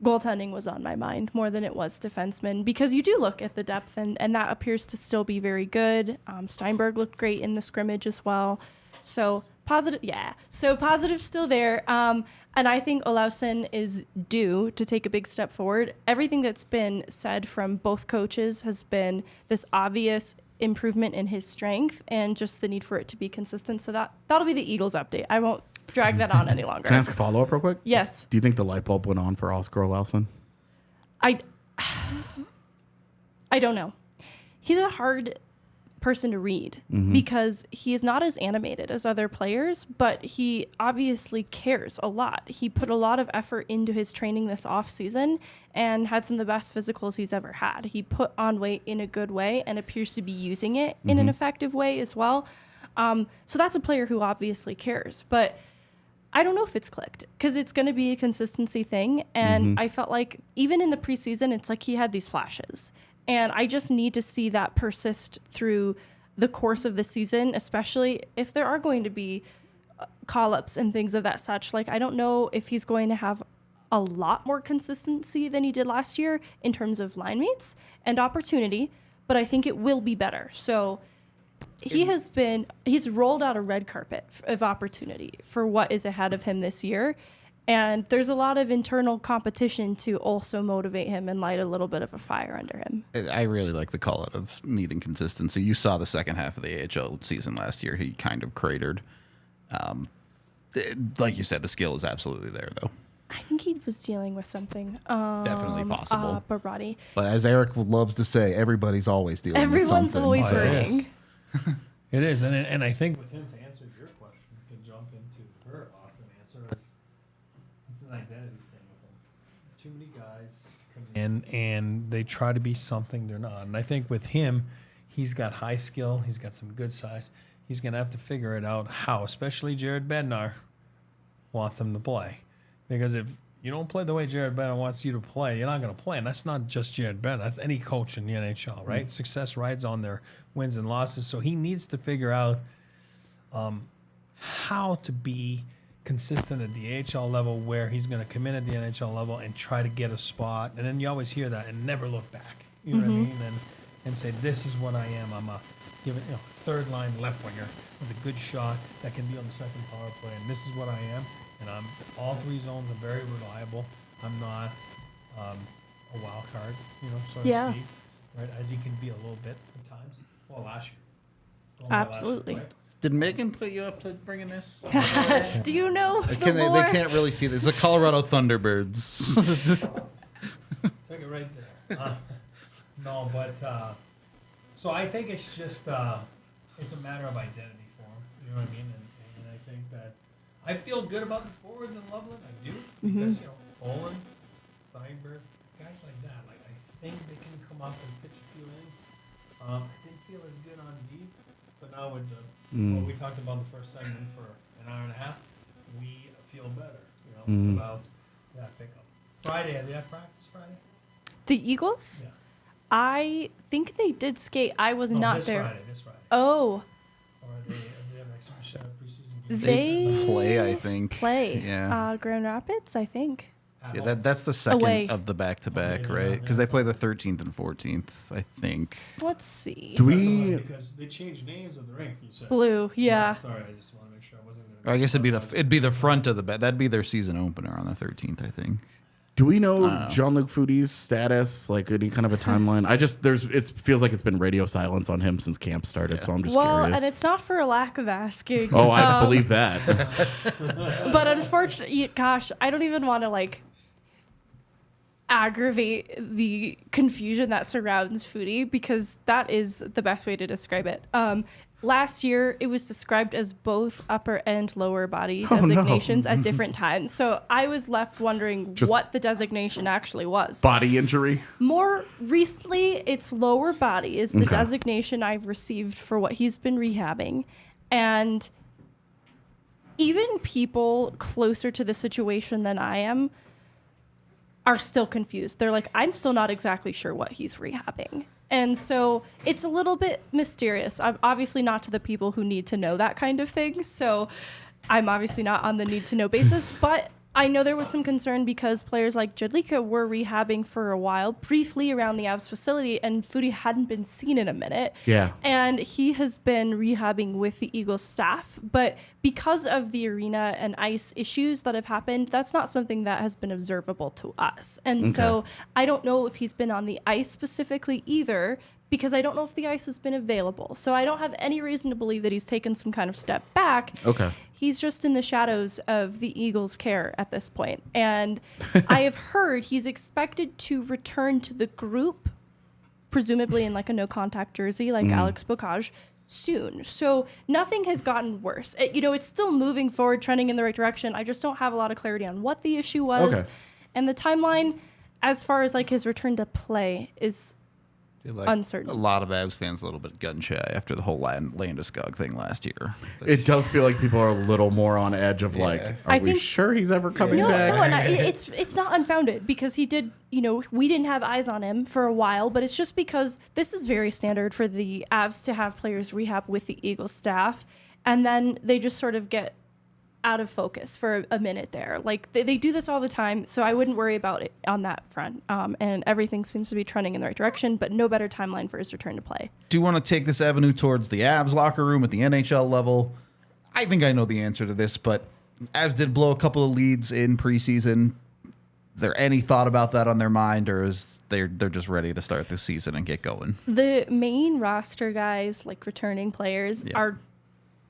goaltending was on my mind more than it was defensemen, because you do look at the depth, and that appears to still be very good. Steinberg looked great in the scrimmage as well. So positive, So positive still there. And I think Olausson is due to take a big step forward. Everything that's been said from both coaches has been this obvious improvement in his strength and just the need for it to be consistent. So that'll be the Eagles update. I won't drag that on any longer. Can I ask a follow-up real quick? Yes. Do you think the light bulb went on for Oscar Olausson? I don't know. He's a hard person to read because he is not as animated as other players, but he obviously cares a lot. He put a lot of effort into his training this off season and had some of the best physicals he's ever had. He put on weight in a good way and appears to be using it in an effective way as well. So that's a player who obviously cares, but I don't know if it's clicked because it's going to be a consistency thing. And I felt like even in the preseason, it's like he had these flashes. And I just need to see that persist through the course of the season, especially if there are going to be call-ups and things of that such. Like, I don't know if he's going to have a lot more consistency than he did last year in terms of line mates and opportunity, but I think it will be better. So he's rolled out a red carpet of opportunity for what is ahead of him this year. And there's a lot of internal competition to also motivate him and light a little bit of a fire under him. I really like the call out of needing consistency. You saw the second half of the AHL season last year. He kind of cratered. Like you said, the skill is absolutely there, though. I think he was dealing with something. Definitely possible. Barati. But as Eric loves to say, everybody's always dealing with something. Everyone's always hurting. It is. And I think with him, to answer your question, to jump into her awesome answer, it's an identity thing with him. Too many guys come in and they try to be something they're not. And I think with him, he's got high skill. He's got some good size. He's going to have to figure it out how, especially Jared Bednar wants him to play. Because if you don't play the way Jared Bednar wants you to play, you're not going to play. And that's not just Jared Bednar. That's any coach in the NHL, right? Success rides on their wins and losses. So he needs to figure out how to be consistent at the AHL level where he's going to come in at the NHL level and try to get a spot. And then you always hear that and never look back. You know what I mean? And say, this is what I am. I'm a third line left winger with a good shot that can be on the second power play. And this is what I am. And I'm all three zones are very reliable. I'm not a wild card, so to speak. Right? As you can be a little bit at times. Well, last year. Absolutely. Last year, right? Did Megan put you up to bringing this? Do you know They can't really see this. It's the Colorado Thunderbirds. Take it right there. No, but so I think it's just it's a matter of identity for him. You know what I mean? And I think that I feel good about the forwards in Loveland. I do because Olin, Steinberg, guys like that. Like I think they can come up and pitch a few innings. I didn't feel as good on D, but now with what we talked about the first segment for an hour and a half, we feel better. About that pickup. Friday, they have practice Friday. The Eagles? Yeah. I think they did skate. I was not this there. This Friday. Oh. Or they have exhibition preseason game. They play, I think. Yeah. Grand Rapids, I think. Yeah, that's the second Away. of the back-to-back, right? Because they play the 13th and 14th, I think. Let's see. Do we? Because they changed names of the rink. You said. Blue, yeah. Sorry, I just want to make sure I wasn't. Or I guess it'd be the front of the back. That'd be their season opener on the 13th, I think. Do we know Jean-Luc Foodie's status? Like any kind of a timeline? It feels like it's been radio silence on him since camp started. So I'm just curious. And it's not for a lack of asking. Oh, I believe that. But unfortunately, gosh, I don't even want to aggravate the confusion that surrounds Foodie because that is the best way to describe it. Last year, it was described as both upper and lower body designations at different times. So I was left wondering what the designation actually was. Body injury? More recently, it's lower body is the designation I've received for what he's been rehabbing. And even people closer to the situation than I am are still confused. They're like, I'm still not exactly sure what he's rehabbing. And so it's a little bit mysterious. I'm obviously not to the people who need to know that kind of thing. So I'm obviously not on the need to know basis, but I know there was some concern because players like Jedlicka were rehabbing for a while, briefly around the Avs facility, and Foudy hadn't been seen in a minute. Yeah. And he has been rehabbing with the Eagles staff. But because of the arena and ice issues that have happened, that's not something that has been observable to us. And so I don't know if he's been on the ice specifically either, because I don't know if the ice has been available. So I don't have any reason to believe that he's taken some kind of step back. Okay. He's just in the shadows of the Eagles' care at this point. And I have heard he's expected to return to the group, presumably in like a no-contact jersey like Alex Bocage, soon. So nothing has gotten worse. It's still moving forward, trending in the right direction. I just don't have a lot of clarity on what the issue was. Okay. And the timeline, as far as like his return to play, is uncertain. A lot of Avs fans a little bit gun shy after the whole Landeskog thing last year. But it does feel like people are a little more on edge of are we sure he's ever coming back? No, it's not unfounded because he did, we didn't have eyes on him for a while, but it's just because this is very standard for the Avs to have players rehab with the Eagles staff, and then they just sort of get out of focus for a minute there. Like they do this all the time, so I wouldn't worry about it on that front. And everything seems to be trending in the right direction, but no better timeline for his return to play. Do you want to take this avenue towards the Avs locker room at the NHL level? I think I know the answer to this, but Avs did blow a couple of leads in preseason. Is there any thought about that on their mind, or is they're just ready to start this season and get going? The main roster guys, like returning players, are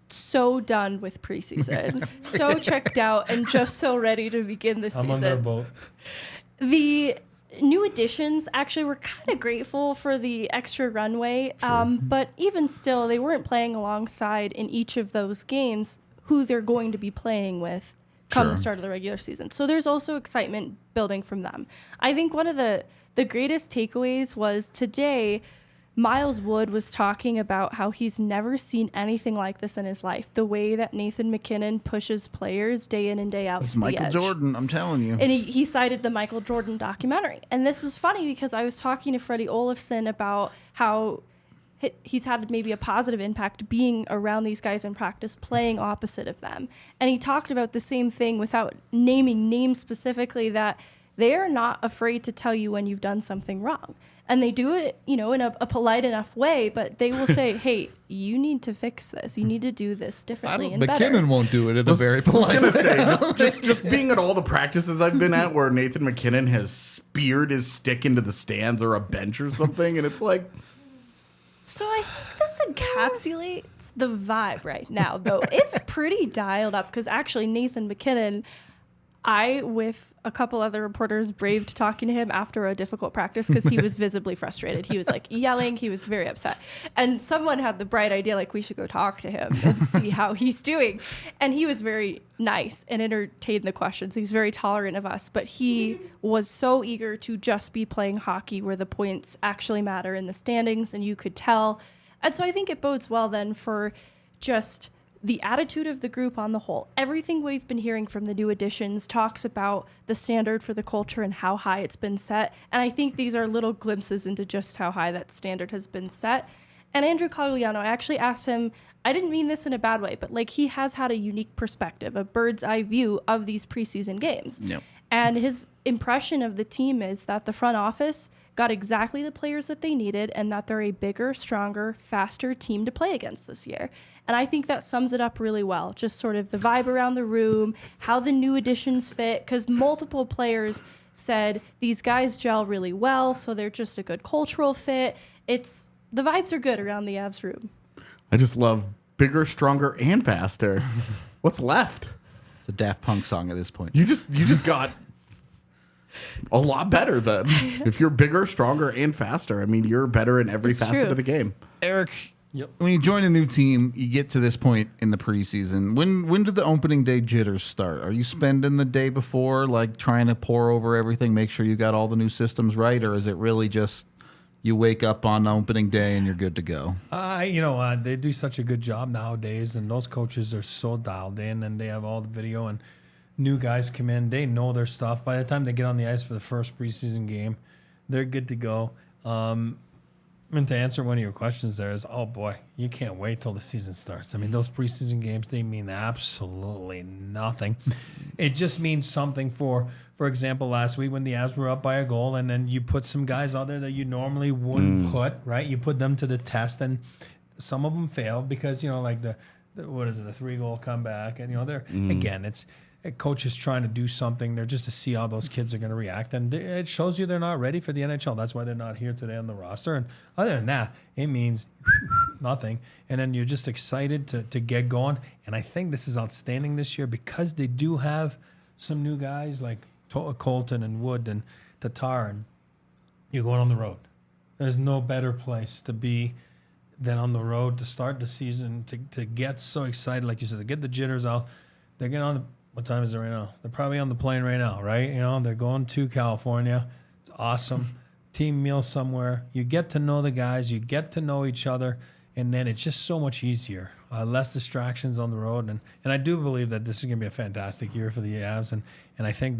so done with preseason, so checked out, and just so ready to begin the season. I'm on their boat. The new additions, actually, we're kind of grateful for the extra runway, but even still, they weren't playing alongside in each of those games who they're going to be playing with come the start of the regular season. So there's also excitement building from them. I think one of the greatest takeaways was today, Miles Wood was talking about how he's never seen anything like this in his life. The way that Nathan MacKinnon pushes players day in and day out. It's Michael Jordan, I'm telling you. And he cited the Michael Jordan documentary. And this was funny because I was talking to Freddie Olofsson about how he's had maybe a positive impact being around these guys in practice, playing opposite of them. And he talked about the same thing without naming names specifically, that they are not afraid to tell you when you've done something wrong. And they do it, in a polite enough way, but they will say, hey, you need to fix this. You need to do this differently and better. McKinnon won't do it in a very polite way. Just being at all the practices I've been at where Nathan MacKinnon has speared his stick into the stands or a bench or something, and it's like... So I think this encapsulates the vibe right now, though. It's pretty dialed up because actually Nathan MacKinnon... I, with a couple other reporters, braved talking to him after a difficult practice because he was visibly frustrated. He was like yelling. He was very upset. And someone had the bright idea, like, we should go talk to him and see how he's doing. And he was very nice and entertained the questions. He's very tolerant of us. But he was so eager to just be playing hockey where the points actually matter in the standings, and you could tell. And so I think it bodes well then for just the attitude of the group on the whole. Everything we've been hearing from the new additions talks about the standard for the culture and how high it's been set. And I think these are little glimpses into just how high that standard has been set. And Andrew Cogliano, I actually asked him, I didn't mean this in a bad way, but like he has had a unique perspective, a bird's eye view of these preseason games. Yep. And his impression of the team is that the front office got exactly the players that they needed and that they're a bigger, stronger, faster team to play against this year. And I think that sums it up really well. Just sort of the vibe around the room, how the new additions fit, because multiple players said these guys gel really well, so they're just a good cultural fit. The vibes are good around the Avs room. I just love bigger, stronger, and faster. What's left? It's a Daft Punk song at this point. You just got a lot better then. If you're bigger, stronger, and faster, I mean, you're better in every facet of the game. Eric, when you join a new team, you get to this point in the preseason. When do the opening day jitters start? Are you spending the day before, like trying to pour over everything, make sure you got all the new systems right, or is it really just you wake up on opening day and you're good to go? They do such a good job nowadays, and those coaches are so dialed in, and they have all the video, and new guys come in, they know their stuff. By the time they get on the ice for the first preseason game, they're good to go. And to answer one of your questions there is, oh boy, you can't wait till the season starts. I mean, those preseason games, they mean absolutely nothing. It just means something for example, last week when the Avs were up by a goal and then you put some guys out there that you normally wouldn't put, right? You put them to the test and some of them failed because, like the what is it, a 3-goal comeback. And, they're, again, it's a coach is trying to do something there just to see how those kids are going to react. And it shows you they're not ready for the NHL. That's why they're not here today on the roster. And other than that, it means nothing. And then you're just excited to get going. And I think this is outstanding this year because they do have some new guys like Colton and Wood and Tatar. And you're going on the road. There's no better place to be than on the road to start the season, to get so excited, like you said, to get the jitters out. They get on what time is it right now? They're probably on the plane right now, right? They're going to California. It's awesome. Team meal somewhere. You get to know the guys. You get to know each other. And then it's just so much easier. Less distractions on the road. And I do believe that this is going to be a fantastic year for the Avs. And I think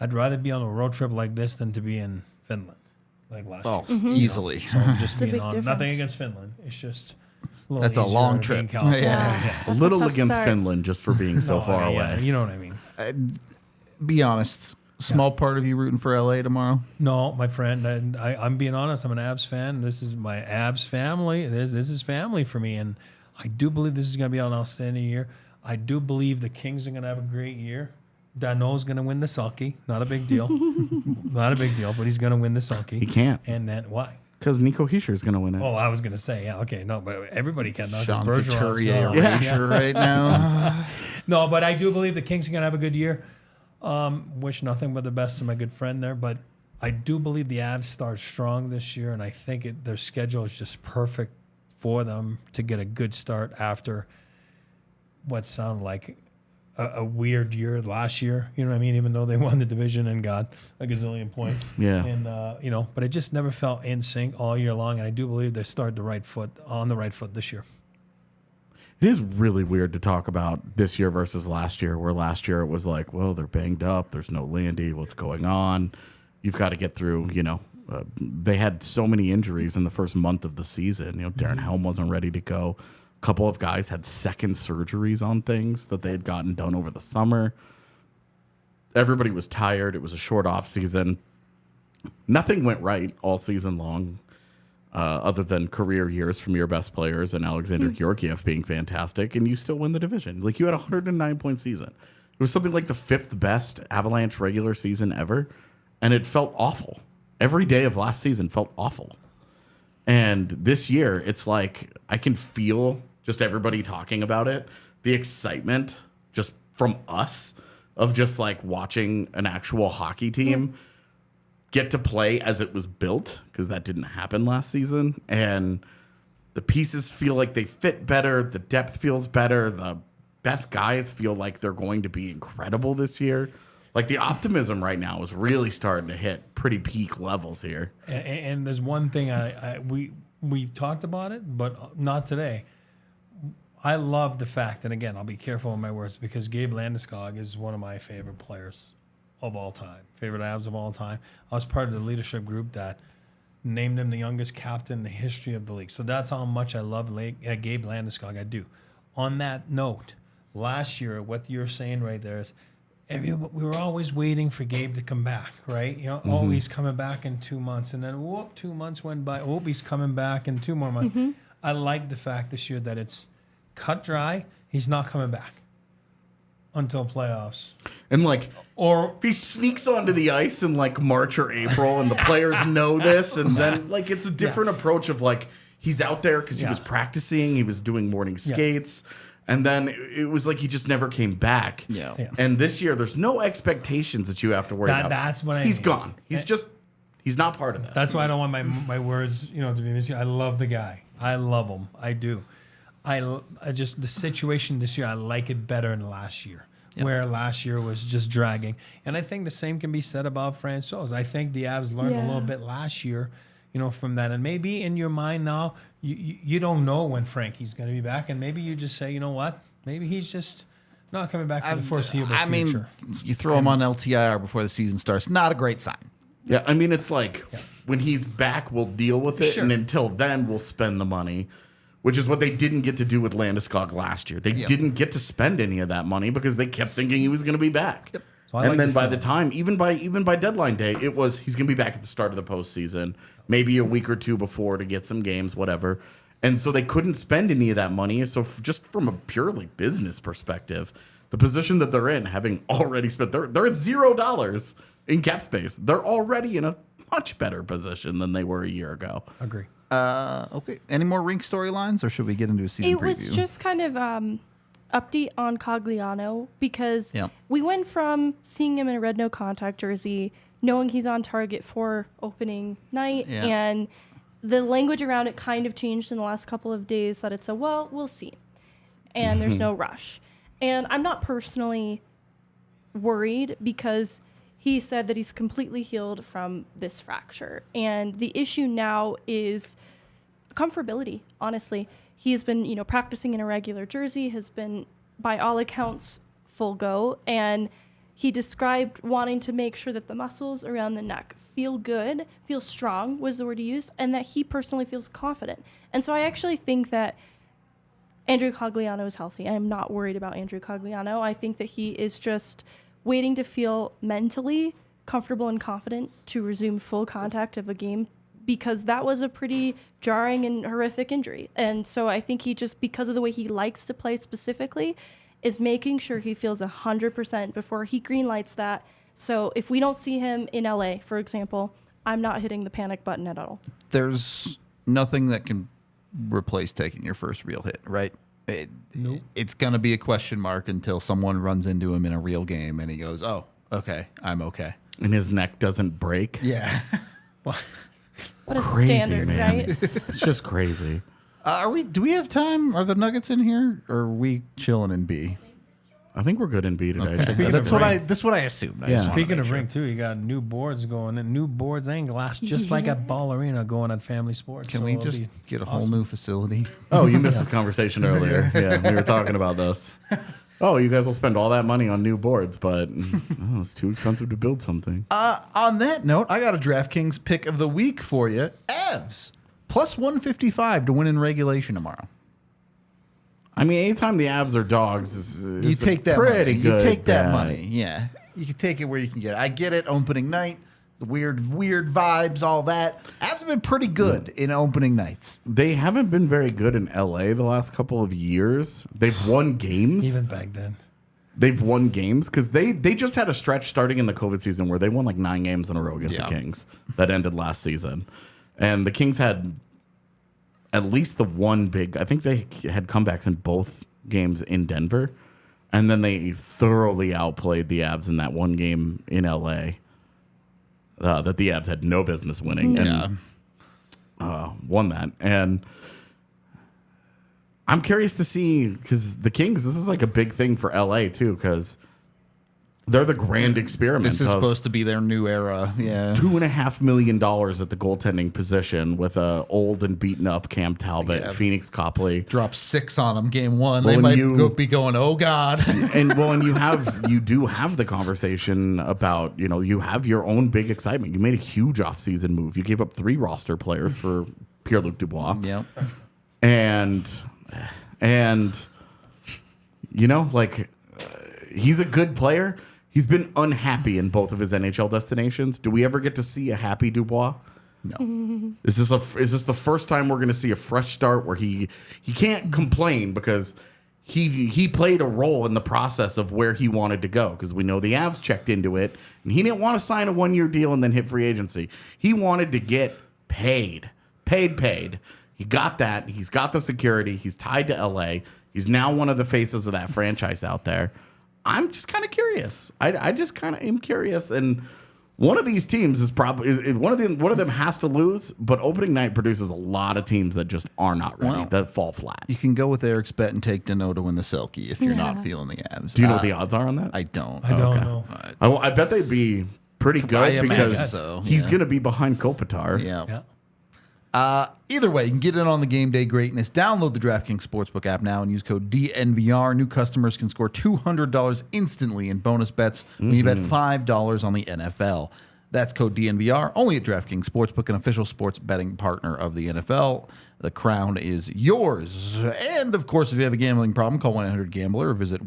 I'd rather be on a road trip like this than to be in Finland like last year. Easily. So I'm just being difference. nothing against Finland. It's just that's a long trip. A little against start. Finland just for being so far away. Yeah, you know what I mean. Be honest. Small part of you rooting for LA tomorrow? No, my friend. I'm being honest. I'm an Avs fan. This is my Avs family. This is family for me. And I do believe this is going to be an outstanding year. I do believe the Kings are going to have a great year. Danault's going to win the Selke. Not a big deal. Not a big deal, but he's going to win the Selke. He can't. And then why? Because Nico Hischier is going to win it. Oh, I was going to say, yeah, okay. No, but everybody can. Not Sean just Couturier Bergeron. right now. No, but I do believe the Kings are going to have a good year. Wish nothing but the best to my good friend there. But I do believe the Avs start strong this year, and I think their schedule is just perfect for them to get a good start after what sounded like a weird year last year. You know what I mean? Even though they won the division and got a gazillion points. Yeah. And, but it just never felt in sync all year long. And I do believe they started on the right foot this year. It is really weird to talk about this year versus last year, where last year it was like, well, they're banged up. There's no Landy. What's going on? You've got to get through, they had so many injuries in the first month of the season. Darren Helm wasn't ready to go. A couple of guys had second surgeries on things that they had gotten done over the summer. Everybody was tired. It was a short off season. Nothing went right all season long. Other than career years from your best players and Alexander Georgiev being fantastic, and you still win the division. Like, you had a 109-point season. It was something like the 5th best Avalanche regular season ever, and it felt awful. Every day of last season felt awful. And this year, it's like I can feel just everybody talking about it, the excitement just from us of just like watching an actual hockey team get to play as it was built, because that didn't happen last season. And the pieces feel like they fit better. The depth feels better. The best guys feel like they're going to be incredible this year. Like, the optimism right now is really starting to hit pretty peak levels here. And there's one thing we talked about it, but not today. I love the fact, and again, I'll be careful with my words, because Gabe Landeskog is one of my favorite players of all time, favorite Avs of all time. I was part of the leadership group that named him the youngest captain in the history of the league. So that's how much I love Gabe Landeskog. I do. On that note, last year, what you're saying right there is, we were always waiting for Gabe to come back, right? Oh, he's coming back in 2 months. And then, 2 months went by. Oh, he's coming back in 2 more months. I like the fact this year that it's cut dry. He's not coming back until playoffs. And or if he sneaks onto the ice in March or April and the players know this, and then it's a different approach of he's out there because he was practicing, he was doing morning skates. And then it was like he just never came back. Yeah. And this year, there's no expectations that you have to worry about. That's what He's gone. He's not part of this. That's why I don't want my words, to be missing. I love the guy. I love him. I do. I just, the situation this year, I like it better than last year, where last year was just dragging. And I think the same can be said about Francouz. I think the Avs learned a little bit last year, from that. And maybe in your mind now, you don't know when Frankie's going to be back, and maybe you just say, you know what? Maybe he's just not coming back for the foreseeable future. I mean, you throw him on LTIR before the season starts. Not a great sign. Yeah, I mean, it's when he's back, we'll deal with it, and until then, we'll spend the money. Which is what they didn't get to do with Landeskog last year. They didn't get to spend any of that money because they kept thinking he was going to be back. Yep. So and then by the time, even by deadline day, it was he's going to be back at the start of the postseason, maybe a week or two before to get some games, whatever. And so they couldn't spend any of that money. So just from a purely business perspective, the position that they're in, having already spent, they're at $0 in cap space. They're already in a much better position than they were a year ago. Agree. Okay. Any more rink storylines, or should we get into a season preview? It was just kind of update on Cogliano because we went from seeing him in a red no contact jersey, knowing he's on target for opening night, and the language around it kind of changed in the last couple of days that it's we'll see, and there's no rush. And I'm not personally worried because he said that he's completely healed from this fracture. And the issue now is comfortability, honestly. He has been, practicing in a regular jersey, has been, by all accounts, full go. And he described wanting to make sure that the muscles around the neck feel good, feel strong was the word he used, and that he personally feels confident. And so I actually think that Andrew Cogliano is healthy. I am not worried about Andrew Cogliano. I think that he is just waiting to feel mentally comfortable and confident to resume full contact of a game because that was a pretty jarring and horrific injury. And so I think he just, because of the way he likes to play specifically, is making sure he feels 100% before he greenlights that. So if we don't see him in LA, for example, I'm not hitting the panic button at all. There's nothing that can replace taking your first real hit, right? Nope. It's going to be a question mark until someone runs into him in a real game and he goes, oh, okay, I'm okay. And his neck doesn't break. Yeah. What a crazy, standard, man. Right? It's just crazy. Do we have time? Are the Nuggets in here? Or are we chilling in B? I think we're good in B today. Okay. That's what I assumed. Yeah. Speaking of rink, too, you got new boards going and new boards and glass, just like at Ball Arena going at Family Sports. Can we just get a whole new facility? Oh, you missed this conversation earlier. Yeah, we were talking about this. Oh, you guys will spend all that money on new boards, but it's too expensive to build something. On that note, I got a DraftKings pick of the week for you. Avs, plus 155 to win in regulation tomorrow. I mean, anytime the Avs are dogs, is you take that pretty money. good. You take that money. Yeah, you can take it where you can get it. I get it. Opening night, the weird vibes, all that. Avs have been pretty good in opening nights. They haven't been very good in LA the last couple of years. They've won games. Even back then. They've won games because they just had a stretch starting in the COVID season where they won like 9 games in a row against the Kings that ended last season. And the Kings had at least the one big, I think they had comebacks in both games in Denver. And then they thoroughly outplayed the Avs in that one game in LA that the Avs had no business winning. And won that. And I'm curious to see, because the Kings, this is like a big thing for LA too, because they're the grand experiment. This is supposed to be their new era. Yeah, $2.5 million at the goaltending position with a old and beaten up Cam Talbot, Phoenix Copley. Drop 6 on them game 1. Well, they might be going, oh God. And you do have the conversation about, you have your own big excitement. You made a huge offseason move. You gave up 3 roster players for Pierre-Luc Dubois. Yep. And he's a good player. He's been unhappy in both of his NHL destinations. Do we ever get to see a happy Dubois? No. Is this the first time we're going to see a fresh start where he can't complain because he played a role in the process of where he wanted to go, because we know the Avs checked into it and he didn't want to sign a 1-year deal and then hit free agency. He wanted to get paid. He got that. He's got the security. He's tied to LA. He's now one of the faces of that franchise out there. I'm just kind of curious. I just kind of am curious. And one of these teams is probably one of them has to lose. But opening night produces a lot of teams that just are not ready, that fall flat. You can go with Eric's bet and take Dano to win the Selke if you're not feeling the Avs. Do you know what the odds are on that? I don't. I don't know. I bet they'd be pretty good because he's going to be behind Kopitar. Yeah. Either way, you can get in on the game day greatness. Download the DraftKings Sportsbook app now and use code DNVR. New customers can score $200 instantly in bonus bets when you bet $5 on the NFL. That's code DNVR, only at DraftKings Sportsbook, an official sports betting partner of the NFL. The crown is yours. And, of course, if you have a gambling problem, call 1-800-GAMBLER or visit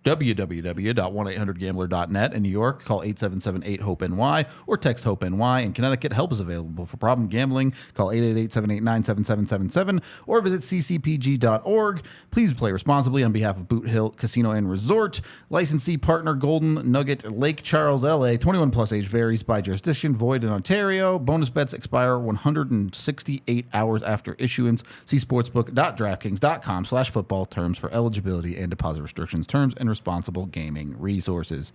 www.1800gambler.net. In New York, call 877-8-HOPE-NY or text HOPE-NY. In Connecticut, help is available for problem gambling. Call 888-789-7777 or visit ccpg.org. Please play responsibly on behalf of Boot Hill Casino and Resort. Licensee partner Golden Nugget Lake Charles, LA. 21 plus age varies by jurisdiction. Void in Ontario. Bonus bets expire 168 hours after issuance. See sportsbook.draftkings.com/football terms for eligibility and deposit restrictions, terms, and responsible gaming resources.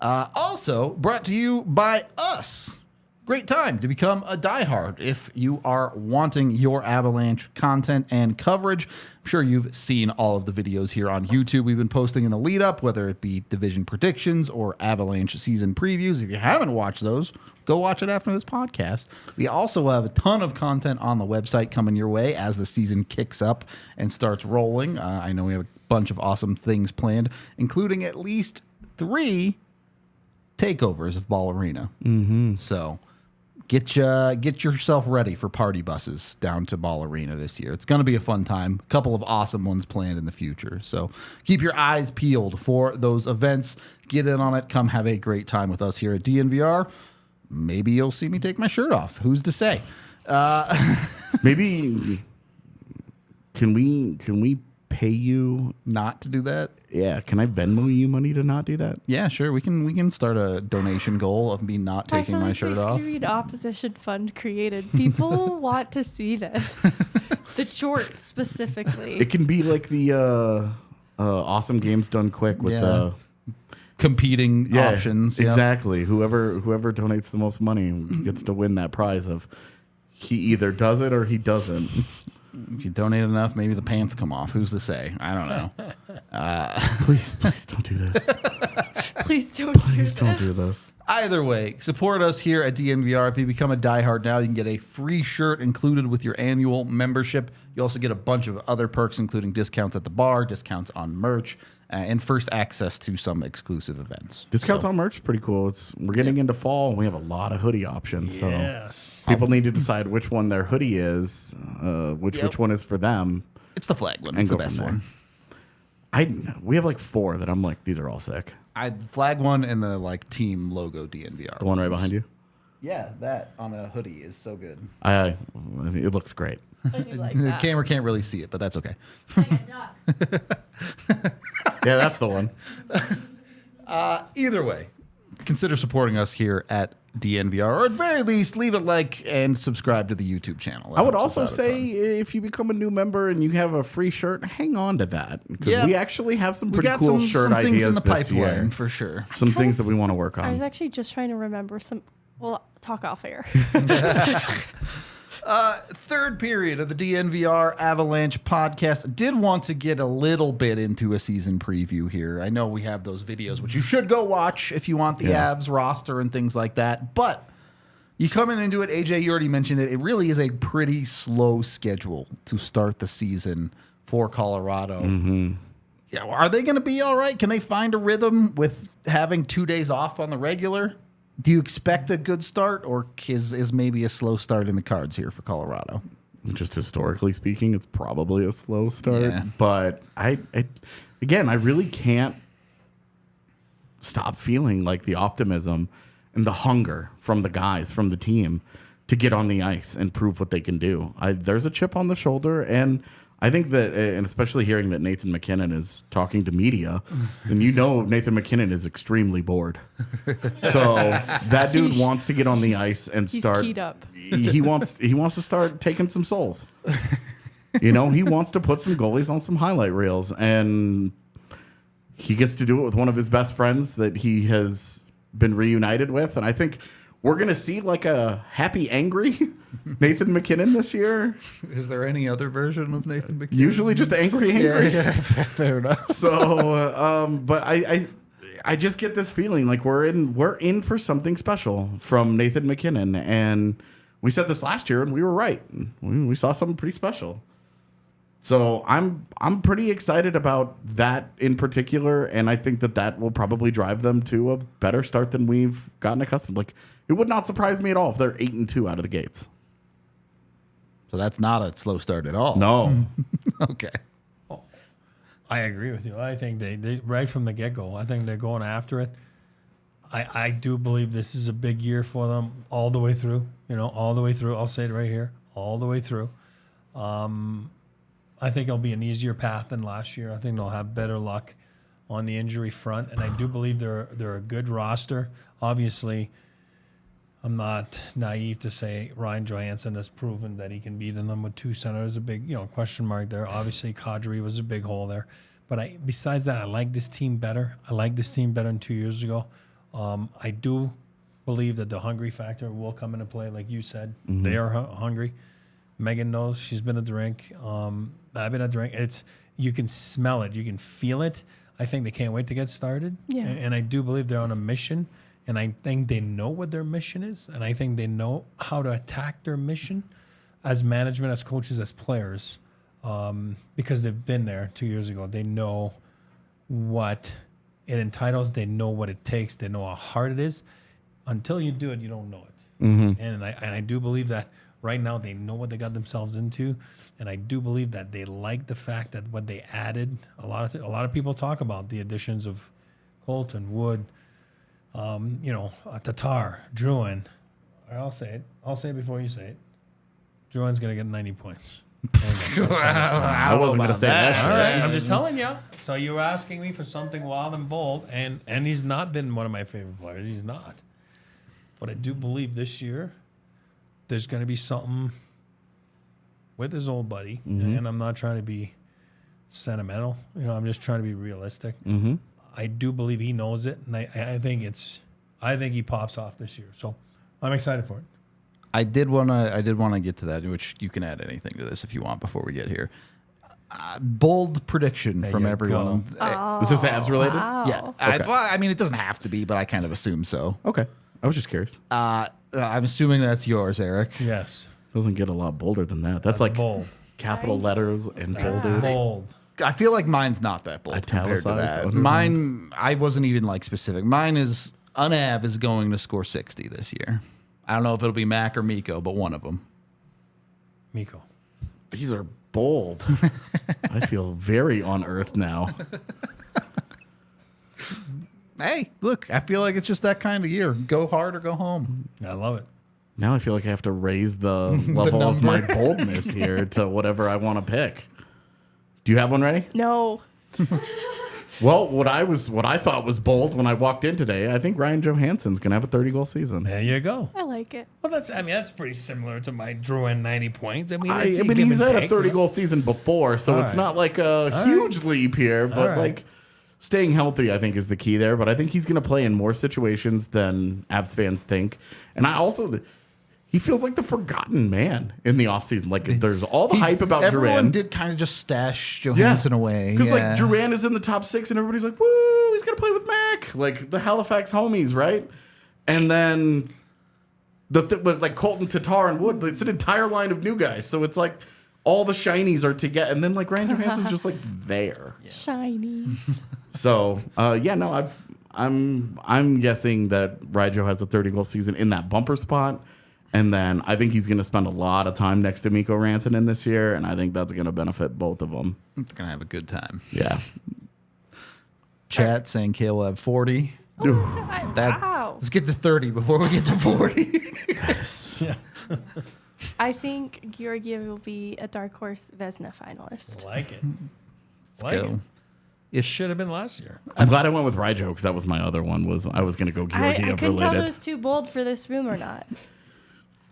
Also brought to you by us. Great time to become a diehard if you are wanting your Avalanche content and coverage. I'm sure you've seen all of the videos here on YouTube we've been posting in the lead up, whether it be division predictions or Avalanche season previews. If you haven't watched those, go watch it after this podcast. We also have a ton of content on the website coming your way as the season kicks up and starts rolling. I know we have a bunch of awesome things planned, including at least 3 takeovers of Ball Arena. So get yourself ready for party buses down to Ball Arena this year. It's going to be a fun time. A couple of awesome ones planned in the future. So keep your eyes peeled for those events. Get in on it. Come have a great time with us here at DNVR. Maybe you'll see me take my shirt off. Who's to say? Maybe can we pay you not to do that? Yeah, can I Venmo you money to not do that? Yeah, sure. We can start a donation goal of me not taking my shirt off. An opposition fund created. People want to see this. The short specifically. It can be like the awesome games done quick with the competing options. Exactly. Whoever donates the most money gets to win that prize of he either does it or he doesn't. If you donate enough, maybe the pants come off. Who's to say? I don't know. Please don't do this. Please don't do this. Either way, support us here at DNVR. If you become a diehard now, you can get a free shirt included with your annual membership. You also get a bunch of other perks, including discounts at the bar, discounts on merch, and first access to some exclusive events. Discounts on merch is pretty cool. We're getting into fall, and we have a lot of hoodie options. So people need to decide which one their hoodie is, which one is for them. It's the flag one. It's the best one. We have like 4 that I'm like, these are all sick. Flag one and the team logo DNVR. The one right behind you? Yeah, that on a hoodie is so good. I mean, it looks great. I do like the that. camera can't really see it, but that's okay. Yeah, that's the one. Either way, consider supporting us here at DNVR, or at very least, leave a like and subscribe to the YouTube channel. I would also say if you become a new member and you have a free shirt, hang on to that. Because we actually have some pretty cool shirt ideas in the this pipeline year. For sure. Some things that we want to work on. I was actually just trying to remember some. Well, talk off air. Third period of the DNVR Avalanche podcast. Did want to get a little bit into a season preview here. I know we have those videos, which you should go watch if you want the Avs roster and things like that. But you coming into it, AJ, you already mentioned it. It really is a pretty slow schedule to start the season for Colorado. Mm-hmm. Yeah, are they going to be all right? Can they find a rhythm with having 2 days off on the regular? Do you expect a good start, or is maybe a slow start in the cards here for Colorado? Just historically speaking, it's probably a slow start. Yeah. But I really can't stop feeling like the optimism and the hunger from the guys, from the team, to get on the ice and prove what they can do. There's a chip on the shoulder, and I think that, and especially hearing that Nathan MacKinnon is talking to media, and Nathan MacKinnon is extremely bored. So that dude wants to get on the ice and start. He's keyed up. He wants to start taking some souls. He wants to put some goalies on some highlight reels, and he gets to do it with one of his best friends that he has been reunited with. And I think we're going to see like a happy, angry Nathan MacKinnon this year. Is there any other version of Nathan MacKinnon? Usually just angry. Yeah, fair enough. So, but I just get this feeling like we're in for something special from Nathan MacKinnon. And we said this last year and we were right. We saw something pretty special. So I'm pretty excited about that in particular, and I think that will probably drive them to a better start than we've gotten accustomed. Like, it would not surprise me at all if they're 8-2 out of the gates. So that's not a slow start at all. No. Okay. Oh, I agree with you. I think they right from the get-go, I think they're going after it. I do believe this is a big year for them all the way through. All the way through. I'll say it right here, all the way through. I think it'll be an easier path than last year. I think they'll have better luck on the injury front, and I do believe they're a good roster. Obviously, I'm not naive to say Ryan Johansson has proven that he can beat them with two centers. A big question mark there. Obviously, Kadri was a big hole there. But besides that, I like this team better. I like this team better than 2 years ago. I do believe that the hungry factor will come into play, like you said. Mm-hmm. They are hungry. Megan knows. She's been at the rink. I've been at the rink. You can smell it. You can feel it. I think they can't wait to get started. Yeah. And I do believe they're on a mission. And I think they know what their mission is. And I think they know how to attack their mission as management, as coaches, as players. Because they've been there 2 years ago. They know what it entitles. They know what it takes. They know how hard it is. Until you do it, you don't know it. Mm-hmm. And I do believe that right now they know what they got themselves into. And I do believe that they like the fact that what they added, a lot of people talk about the additions of Colton, Wood, Tatar, Druin. I'll say it. I'll say it before you say it. Druin's going to get 90 points. I wasn't going to say that. All right, I'm just telling you. So you were asking me for something wild and bold, and he's not been one of my favorite players. He's not. But I do believe this year there's going to be something with his old buddy, and I'm not trying to be sentimental. I'm just trying to be realistic. Mm-hmm. I do believe he knows it, and I think he pops off this year. So I'm excited for it. I did want to get to that, which you can add anything to this if you want before we get here. Bold prediction from everyone. Is this Avs related? Wow. Yeah. Okay. It doesn't have to be, but I kind of assume so. Okay. I was just curious. I'm assuming that's yours, Eric. Yes. Doesn't get a lot bolder than that. That's like bold. Capital letters and bolded. Bold. I feel like mine's not that bold compared to that. Mine, I wasn't even specific. Mine is Unav is going to score 60 this year. I don't know if it'll be Mac or Mikko, but one of them. Mikko. These are bold. I feel very on earth now. Hey, look, I feel like it's just that kind of year. Go hard or go home. I love it. Now I feel like I have to raise the level of my boldness here to whatever I want to pick. Do you have one ready? No. Well, what I thought was bold when I walked in today, I think Ryan Johansson's going to have a 30-goal season. There you go. I like it. Well, that's pretty similar to my Druin 90 points. He's had a 30-goal season before, so it's not like a huge leap here, but staying healthy, I think, is the key there. But I think he's going to play in more situations than Avs fans think. And he feels like the forgotten man in the offseason. Like, there's all the hype about everyone Duran. Did kind of just stash Johansson away. Because, Duran is in the top 6, and everybody's like, woo, he's going to play with Mac. Like, the Halifax homies, right? And then, like Colton, Tatar, and Wood, it's an entire line of new guys. So it's like, all the shinies are together. And then, Ryan Johansson's just, there. Yeah. Shinies. So, I'm guessing that Ryjo has a 30-goal season in that bumper spot. And then I think he's going to spend a lot of time next to Mikko Rantanen this year, and I think that's going to benefit both of them. They're going to have a good time. Yeah. Chat saying Kale will have 40. Wow. Let's get to 30 before we get to 40. Yeah. I think Georgiev will be a dark horse Vezina finalist. I like it. Let's go. It should have been last year. I'm glad I went with Ryjo because that was my other one. I was going to go Georgiev I couldn't tell if it related. was too bold for this room or not.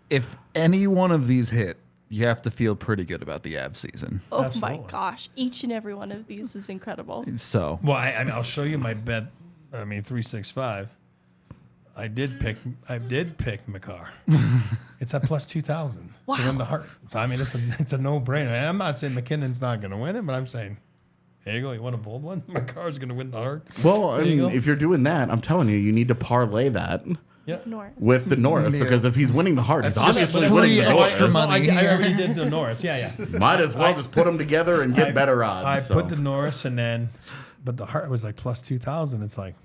If any one of these hit, you have to feel pretty good about the Avs season. Oh Absolutely. my gosh. Each and every one of these is incredible. So, Well, I'll show you my bet. 365. I did pick Makar. It's at plus 2,000 to win the Hart. So it's a no-brainer. I'm not saying McKinnon's not going to win it, but I'm saying, here you go. You want a bold one? Makar's going to win the Hart. Well, if you're doing that, I'm telling you, you need to parlay that with the Norris because if he's winning the Hart, he's obviously winning the extra money. I already did the Norris. Yeah. Might as well just put them together and get better odds. I put the Norris and then, but the Hart was like plus 2,000. It's like,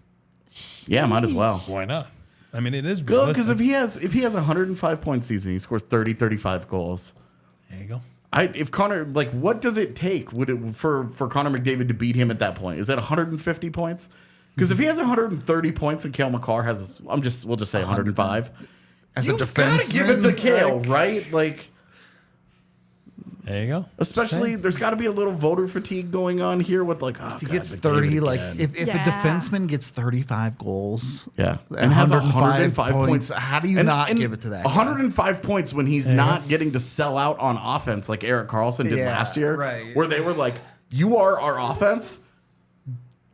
yeah, might as well. Why not? I mean, it is good because if he has a 105 point season, he scores 35 goals. There you go. If Connor, like, what does it take for Connor McDavid to beat him at that point? Is that 150 points? Because if he has 130 points and Cale Makar has, we'll just say 105. As a defense, gotta give it to Cale, right? Like, there you go. Especially, there's got to be a little voter fatigue going on here with like, if he gets 30, like if a defenseman gets 35 goals, and has 105 points, how do you not give it to that? 105 points when he's not getting to sell out on offense like Erik Karlsson did last year, right? Where they were like, "You are our offense."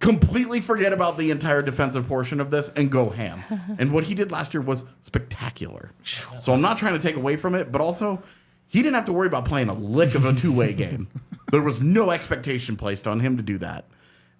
Completely forget about the entire defensive portion of this and go ham. And what he did last year was spectacular. So I'm not trying to take away from it, but also he didn't have to worry about playing a lick of a two-way game. There was no expectation placed on him to do that.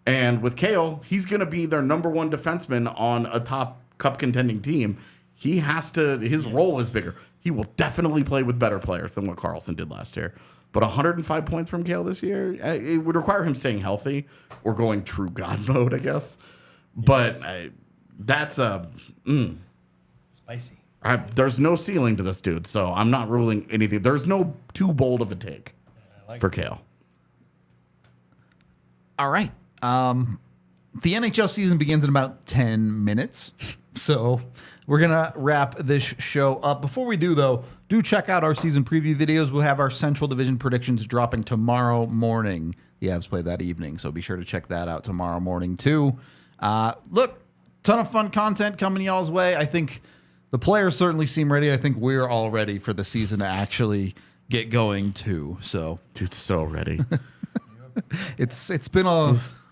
And with Cale, he's going to be their number one defenseman on a top cup contending team. He has to, his role is bigger. He will definitely play with better players than what Karlsson did last year. But 105 points from Cale this year, it would require him staying healthy or going true God mode, I guess. But that's spicy. There's no ceiling to this dude, so I'm not ruling anything. There's no too bold of a take for Cale. All right. The NHL season begins in about 10 minutes. So we're going to wrap this show up. Before we do, though, do check out our season preview videos. We'll have our Central Division predictions dropping tomorrow morning. The Avs play that evening, so be sure to check that out tomorrow morning, too. Look, ton of fun content coming y'all's way. I think the players certainly seem ready. I think we're all ready for the season to actually get going, too. So, dude, so ready. It's been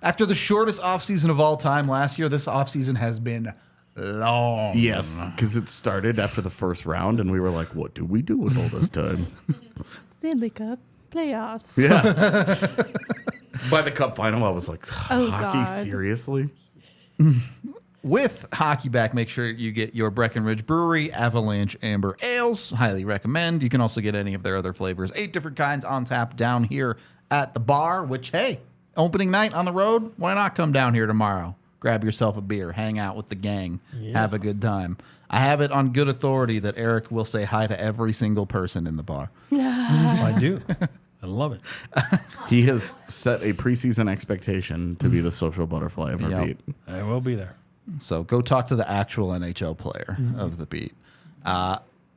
after the shortest offseason of all time last year, this offseason has been long. Yes, because it started after the first round, and we were like, what do we do with all this time? Stanley Cup playoffs. Yeah. By the cup final, I was like, hockey, God. Seriously? With hockey back, make sure you get your Breckenridge Brewery Avalanche Amber Ales. Highly recommend. You can also get any of their other flavors. 8 different kinds on tap down here at the bar, which, hey, opening night on the road, why not come down here tomorrow? Grab yourself a beer, hang out with the gang, have a good time. I have it on good authority that Eric will say hi to every single person in the bar. I do. I love it. He has set a preseason expectation to be the social butterfly of our beat. I will be there. So go talk to the actual NHL player of the beat.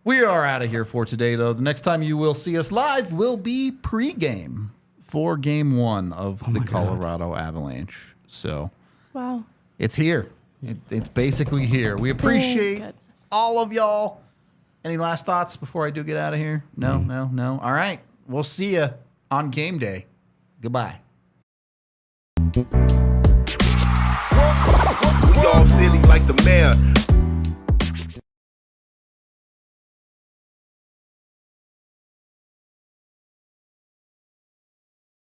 We are out of here for today, though. The next time you will see us live will be pregame for Game 1 of the Colorado Avalanche. So, wow, it's here. It's basically here. We appreciate all of y'all. Any last thoughts before I do get out of here? No. All right. We'll see you on game day. Goodbye. We all silly like the mayor.